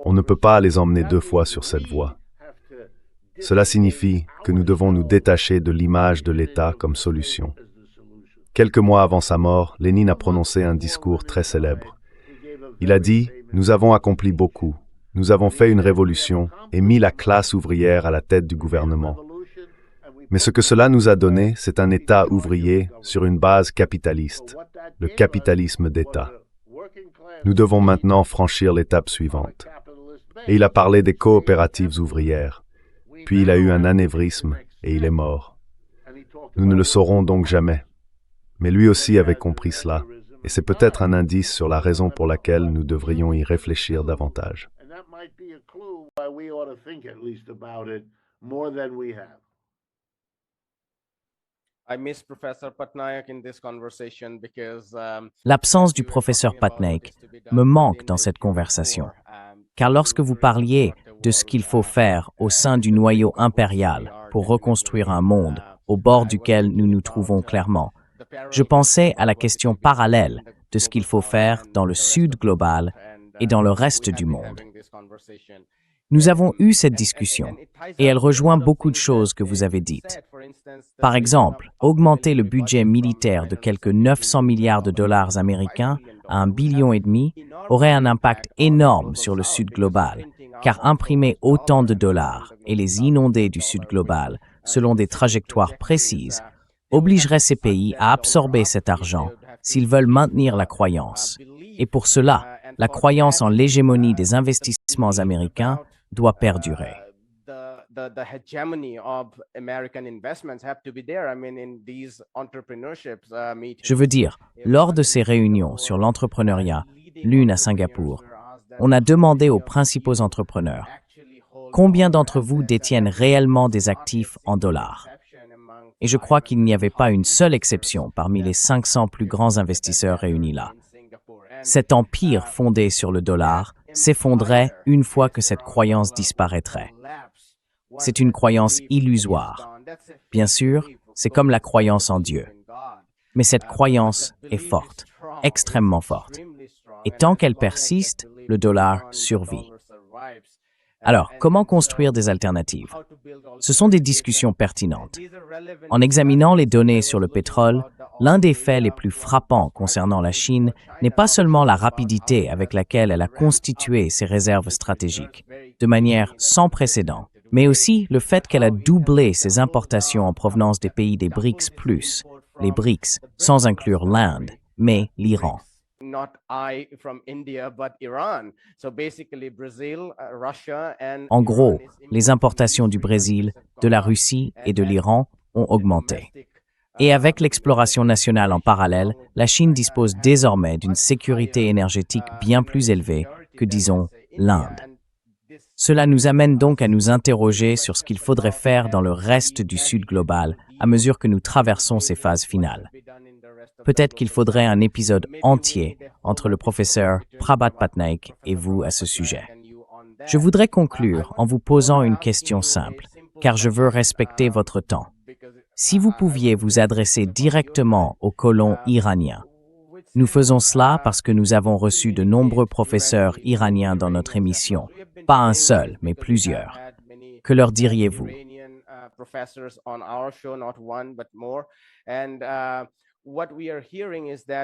On ne peut pas les emmener deux fois sur cette voie. Cela signifie que nous devons nous détacher de l'image de l'État comme solution. Quelques mois avant sa mort, Lénine a prononcé un discours très célèbre. Il a dit « Nous avons accompli beaucoup. Nous avons fait une révolution et mis la classe ouvrière à la tête du gouvernement. Mais ce que cela nous a donné, c'est un État ouvrier sur une base capitaliste, le capitalisme d'État. Nous devons maintenant franchir l'étape suivante. » Et il a parlé des coopératives ouvrières. Puis il a eu un anévrisme et il est mort. Nous ne le saurons donc jamais. Mais lui aussi avait compris cela, et c'est peut-être un indice sur la raison pour laquelle nous devrions y réfléchir davantage. L'absence du professeur Patnaik me manque dans cette conversation, car lorsque vous parliez de ce qu'il faut faire au sein du noyau impérial pour reconstruire un monde au bord duquel nous nous trouvons clairement, je pensais à la question parallèle de ce qu'il faut faire dans le Sud global et dans le reste du monde. Nous avons eu cette discussion et elle rejoint beaucoup de choses que vous avez dites. Par exemple, augmenter le budget militaire de quelques 900 milliards de dollars américains à 1,5 billion aurait un impact énorme sur le Sud global, car imprimer autant de dollars et les inonder du Sud global selon des trajectoires précises obligerait ces pays à absorber cet argent s'ils veulent maintenir la croyance. Et pour cela, la croyance en l'hégémonie des investissements américains doit perdurer. Je veux dire, lors de ces réunions sur l'entrepreneuriat, l'une à Singapour, on a demandé aux principaux entrepreneurs combien d'entre vous détiennent réellement des actifs en dollars? Et je crois qu'il n'y avait pas une seule exception parmi les 500 plus grands investisseurs réunis là. Cet empire fondé sur le dollar s'effondrait une fois que cette croyance disparaîtrait. C'est une croyance illusoire. Bien sûr, c'est comme la croyance en Dieu. Mais cette croyance est forte, extrêmement forte. Et tant qu'elle persiste, le dollar survit. Alors, comment construire des alternatives? Ce sont des discussions pertinentes. En examinant les données sur le pétrole, l'un des faits les plus frappants concernant la Chine n'est pas seulement la rapidité avec laquelle elle a constitué ses réserves stratégiques, de manière sans précédent, mais aussi le fait qu'elle a doublé ses importations en provenance des pays des BRICS+, les BRICS, sans inclure l'Inde, mais l'Iran. En gros, les importations du Brésil, de la Russie et de l'Iran ont augmenté. Et avec l'exploration nationale en parallèle, la Chine dispose désormais d'une sécurité énergétique bien plus élevée que, disons, l'Inde. Cela nous amène donc à nous interroger sur ce qu'il faudrait faire dans le reste du Sud global à mesure que nous traversons ces phases finales. Peut-être qu'il faudrait un épisode entier entre le professeur Prabhat Patnaik et vous à ce sujet. Je voudrais conclure en vous posant une question simple, car je veux respecter votre temps. Si vous pouviez vous adresser directement aux colons iraniens, nous faisons cela parce que nous avons reçu de nombreux professeurs iraniens dans notre émission, pas un seul, mais plusieurs. Que leur diriez-vous?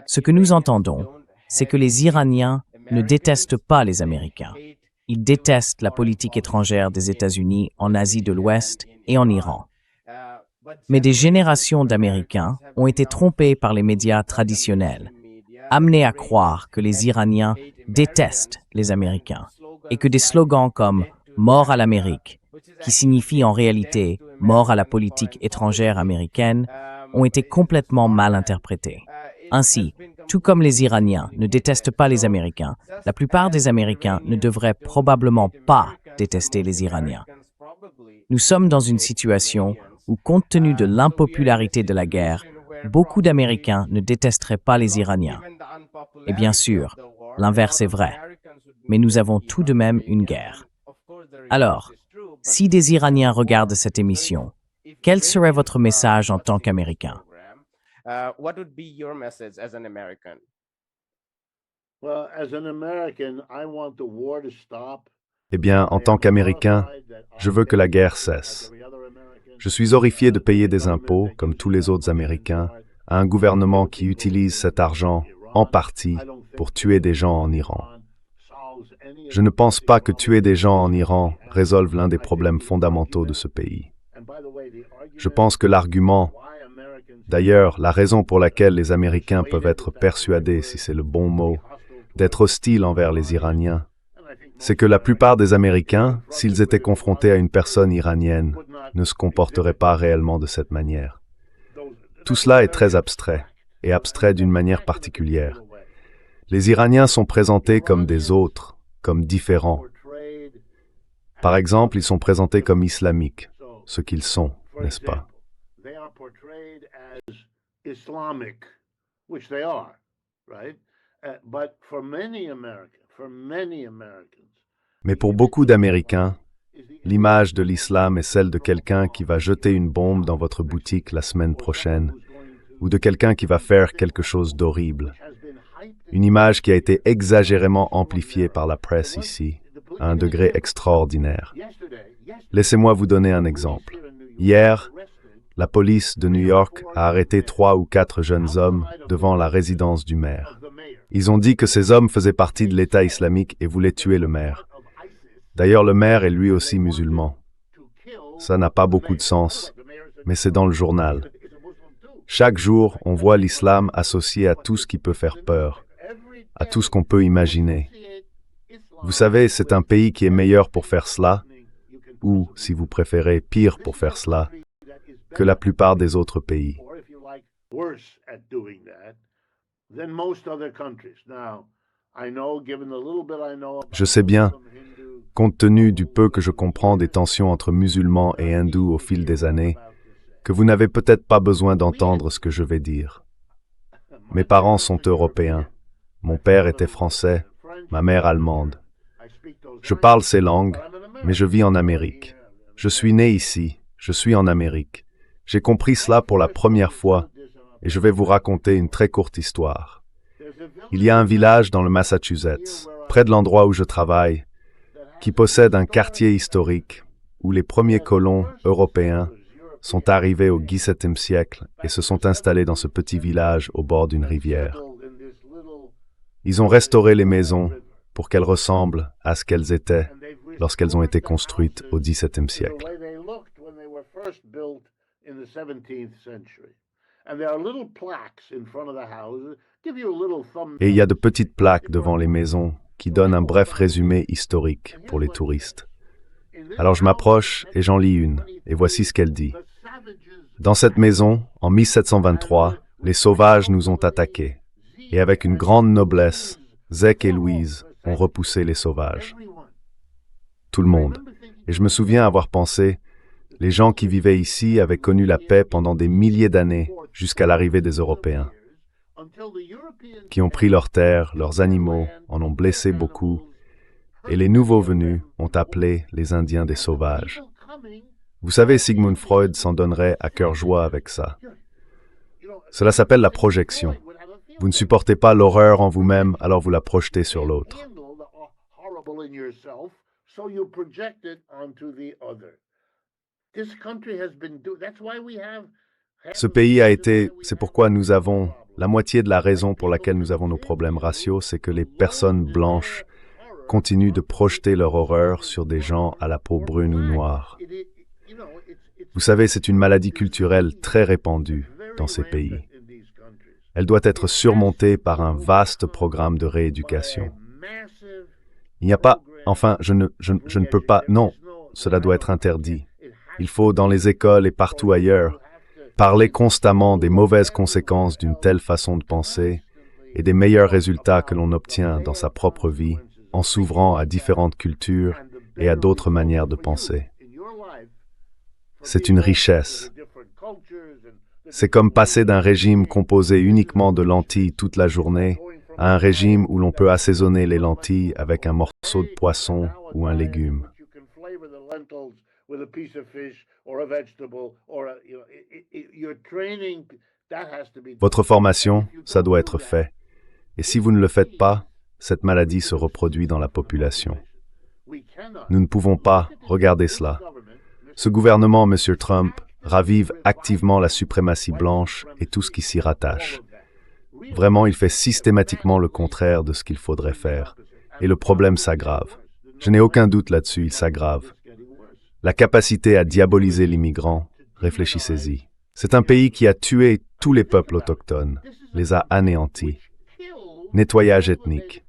Ce que nous entendons, c'est que les Iraniens ne détestent pas les Américains. Ils détestent la politique étrangère des États-Unis en Asie de l'Ouest et en Iran. Mais des générations d'Américains ont été trompés par les médias traditionnels, amenés à croire que les Iraniens détestent les Américains et que des slogans comme « Mort à l'Amérique », qui signifient en réalité « Mort à la politique étrangère américaine », ont été complètement mal interprétés. Ainsi, tout comme les Iraniens ne détestent pas les Américains, la plupart des Américains ne devraient probablement pas détester les Iraniens. Nous sommes dans une situation où, compte tenu de l'impopularité de la guerre, beaucoup d'Américains ne détesteraient pas les Iraniens. Et bien sûr, l'inverse est vrai. Mais nous avons tout de même une guerre. Alors, si des Iraniens regardent cette émission, quel serait votre message en tant qu'Américain? Eh bien, en tant qu'Américain, je veux que la guerre cesse. Je suis horrifié de payer des impôts, comme tous les autres Américains, à un gouvernement qui utilise cet argent, en partie, pour tuer des gens en Iran. Je ne pense pas que tuer des gens en Iran résolve l'un des problèmes fondamentaux de ce pays. Je pense que l'argument, d'ailleurs, la raison pour laquelle les Américains peuvent être persuadés, si c'est le bon mot, d'être hostiles envers les Iraniens, c'est que la plupart des Américains, s'ils étaient confrontés à une personne iranienne, ne se comporteraient pas réellement de cette manière. Tout cela est très abstrait, et abstrait d'une manière particulière. Les Iraniens sont présentés comme des autres, comme différents. Par exemple, ils sont présentés comme islamiques, ce qu'ils sont, n'est-ce pas? Mais pour beaucoup d'Américains, l'image de l'islam est celle de quelqu'un qui va jeter une bombe dans votre boutique la semaine prochaine, ou de quelqu'un qui va faire quelque chose d'horrible. Une image qui a été exagérément amplifiée par la presse ici, à un degré extraordinaire. Laissez-moi vous donner un exemple. Hier, la police de New York a arrêté 3 ou 4 jeunes hommes devant la résidence du maire. Ils ont dit que ces hommes faisaient partie de l'État islamique et voulaient tuer le maire. D'ailleurs, le maire est lui aussi musulman. Ça n'a pas beaucoup de sens, mais c'est dans le journal. Chaque jour, on voit l'islam associé à tout ce qui peut faire peur, à tout ce qu'on peut imaginer. Vous savez, c'est un pays qui est meilleur pour faire cela, ou, si vous préférez, pire pour faire cela, que la plupart des autres pays. Je sais bien, compte tenu du peu que je comprends des tensions entre musulmans et hindous au fil des années, que vous n'avez peut-être pas besoin d'entendre ce que je vais dire. Mes parents sont européens. Mon père était français, ma mère allemande. Je parle ces langues, mais je vis en Amérique. Je suis né ici, je suis en Amérique. J'ai compris cela pour la première fois, et je vais vous raconter une très courte histoire. Il y a un village dans le Massachusetts, près de l'endroit où je travaille, qui possède un quartier historique où les premiers colons européens sont arrivés au XVIIe siècle et se sont installés dans ce petit village au bord d'une rivière. Ils ont restauré les maisons pour qu'elles ressemblent à ce qu'elles étaient lorsqu'elles ont été construites au XVIIe siècle. Et il y a de petites plaques devant les maisons qui donnent un bref résumé historique pour les touristes. Alors je m'approche et j'en lis une, et voici ce qu'elle dit. Dans cette maison, en 1723, les sauvages nous ont attaqués, et avec une grande noblesse, Zach et Louise ont repoussé les sauvages. Tout le monde. Et je me souviens avoir pensé, les gens qui vivaient ici avaient connu la paix pendant des milliers d'années, jusqu'à l'arrivée des Européens, qui ont pris leurs terres, leurs animaux, en ont blessé beaucoup, et les nouveaux venus ont appelé les Indiens des sauvages. Vous savez, Sigmund Freud s'en donnerait à cœur joie avec ça. Cela s'appelle la projection. Vous ne supportez pas l'horreur en vous-même, alors vous la projetez sur l'autre. Ce pays a été, c'est pourquoi nous avons, la moitié de la raison pour laquelle nous avons nos problèmes raciaux, c'est que les personnes blanches continuent de projeter leur horreur sur des gens à la peau brune ou noire. Vous savez, c'est une maladie culturelle très répandue dans ces pays. Elle doit être surmontée par un vaste programme de rééducation. Il n'y a pas, enfin, je ne peux pas, non, cela doit être interdit. Il faut, dans les écoles et partout ailleurs, parler constamment des mauvaises conséquences d'une telle façon de penser et des meilleurs résultats que l'on obtient dans sa propre vie en s'ouvrant à différentes cultures et à d'autres manières de penser. C'est une richesse. C'est comme passer d'un régime composé uniquement de lentilles toute la journée à un régime où l'on peut assaisonner les lentilles avec un morceau de poisson ou un légume. Votre formation, ça doit être fait. Et si vous ne le faites pas, cette maladie se reproduit dans la population. Nous ne pouvons pas regarder cela. Ce gouvernement, M. Trump, ravive activement la suprématie blanche et tout ce qui s'y rattache. Vraiment, il fait systématiquement le contraire de ce qu'il faudrait faire. Et le problème s'aggrave. Je n'ai aucun doute là-dessus, il s'aggrave. La capacité à diaboliser l'immigrant, réfléchissez-y. C'est un pays qui a tué tous les peuples autochtones, les a anéantis. Nettoyage ethnique.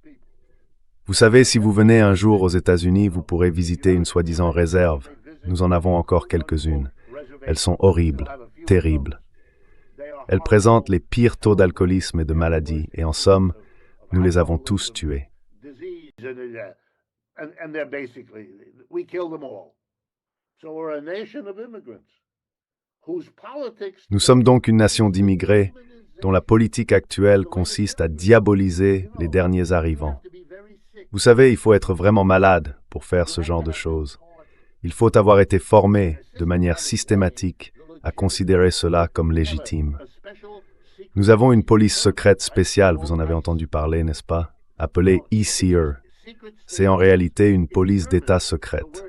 Vous savez, si vous venez un jour aux États-Unis, vous pourrez visiter une soi-disant réserve. Nous en avons encore quelques-unes. Elles sont horribles, terribles. Elles présentent les pires taux d'alcoolisme et de maladies, et en somme, nous les avons tous tués. Nous sommes donc une nation d'immigrés dont la politique actuelle consiste à diaboliser les derniers arrivants. Vous savez, il faut être vraiment malade pour faire ce genre de choses. Il faut avoir été formé de manière systématique à considérer cela comme légitime. Nous avons une police secrète spéciale, vous en avez entendu parler, n'est-ce pas? Appelée ECR. C'est en réalité une police d'État secrète.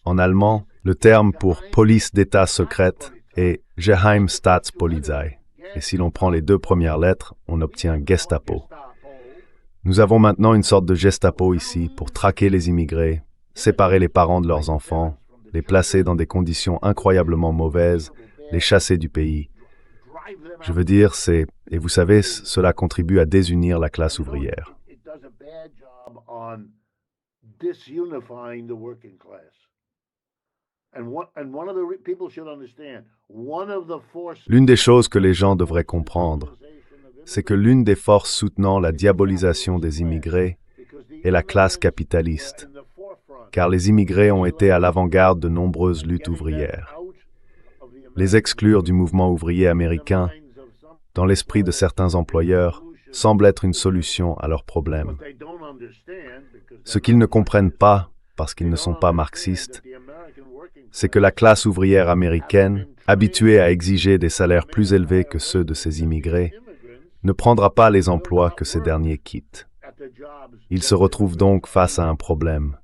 En allemand, le terme pour police d'État secrète est Geheimstaatspolizei. Et si l'on prend les deux premières lettres, on obtient Gestapo. Nous avons maintenant une sorte de Gestapo ici pour traquer les immigrés, séparer les parents de leurs enfants, les placer dans des conditions incroyablement mauvaises, les chasser du pays. Je veux dire, et vous savez, cela contribue à désunir la classe ouvrière. L'une des choses que les gens devraient comprendre, c'est que l'une des forces soutenant la diabolisation des immigrés est la classe capitaliste, car les immigrés ont été à l'avant-garde de nombreuses luttes ouvrières. Les exclure du mouvement ouvrier américain, dans l'esprit de certains employeurs, semble être une solution à leurs problèmes. Ce qu'ils ne comprennent pas, parce qu'ils ne sont pas marxistes, c'est que la classe ouvrière américaine, habituée à exiger des salaires plus élevés que ceux de ses immigrés, ne prendra pas les emplois que ces derniers quittent. Ils se retrouvent donc face à un problème.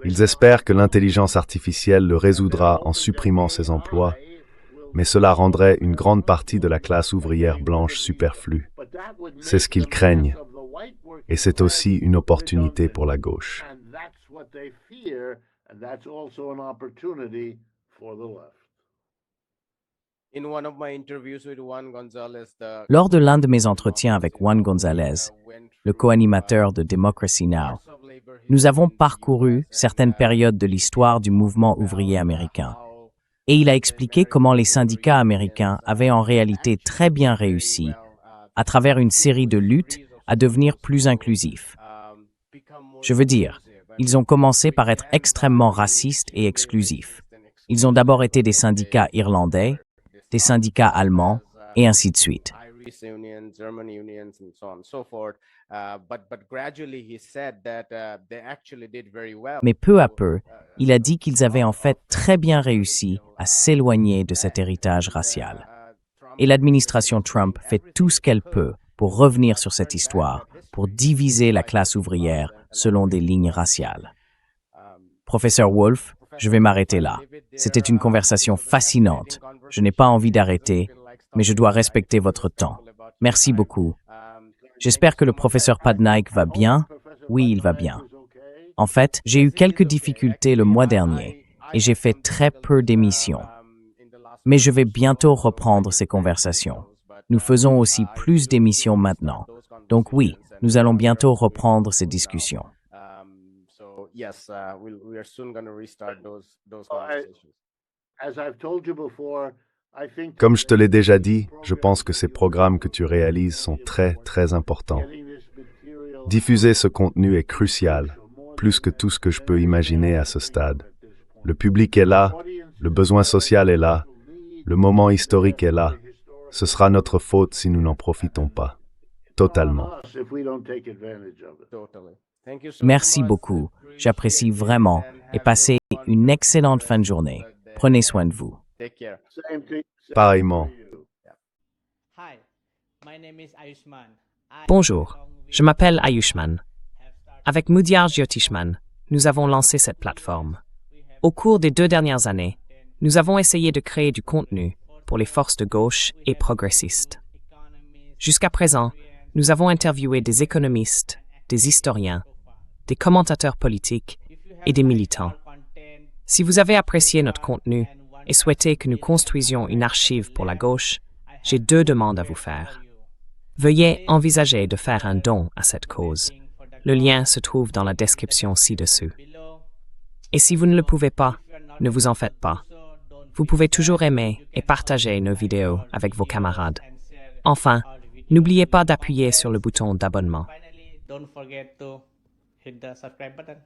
Ils espèrent que l'intelligence artificielle le résoudra en supprimant ces emplois, mais cela rendrait une grande partie de la classe ouvrière blanche superflue. C'est ce qu'ils craignent, et c'est aussi une opportunité pour la gauche. Lors de l'un de mes entretiens avec Juan González, le co-animateur de Democracy Now!, nous avons parcouru certaines périodes de l'histoire du mouvement ouvrier américain. Et il a expliqué comment les syndicats américains avaient en réalité très bien réussi, à travers une série de luttes, à devenir plus inclusifs. Je veux dire, ils ont commencé par être extrêmement racistes et exclusifs. Ils ont d'abord été des syndicats irlandais, des syndicats allemands, et ainsi de suite. Mais peu à peu, il a dit qu'ils avaient en fait très bien réussi à s'éloigner de cet héritage racial. Et l'administration Trump fait tout ce qu'elle peut pour revenir sur cette histoire, pour diviser la classe ouvrière selon des lignes raciales. Professeur Wolf, je vais m'arrêter là. C'était une conversation fascinante. Je n'ai pas envie d'arrêter, mais je dois respecter votre temps. Merci beaucoup. J'espère que le professeur Padnaik va bien. Oui, il va bien. En fait, j'ai eu quelques difficultés le mois dernier et j'ai fait très peu d'émissions. Mais je vais bientôt reprendre ces conversations. Nous faisons aussi plus d'émissions maintenant. Donc oui, nous allons bientôt reprendre ces discussions. Comme je te l'ai déjà dit, je pense que ces programmes que tu réalises sont très, très importants. Diffuser ce contenu est crucial, plus que tout ce que je peux imaginer à ce stade. Le public est là, le besoin social est là, le moment historique est là. Ce sera notre faute si nous n'en profitons pas. Totalement. Merci beaucoup. J'apprécie vraiment et passez une excellente fin de journée. Prenez soin de vous. Pareillement. Bonjour, je m'appelle Ayushman. Avec Mudyar Jyotishman, nous avons lancé cette plateforme. Au cours des 2 dernières années, nous avons essayé de créer du contenu pour les forces de gauche et progressistes. Jusqu'à présent, nous avons interviewé des économistes, des historiens, des commentateurs politiques et des militants. Si vous avez apprécié notre contenu et souhaitez que nous construisions une archive pour la gauche, j'ai 2 demandes à vous faire. Veuillez envisager de faire un don à cette cause. Le lien se trouve dans la description ci-dessous. Et si vous ne le pouvez pas, ne vous en faites pas. Vous pouvez toujours aimer et partager nos vidéos avec vos camarades. Enfin, n'oubliez pas d'appuyer sur le bouton d'abonnement. Don't forget to hit the subscribe button.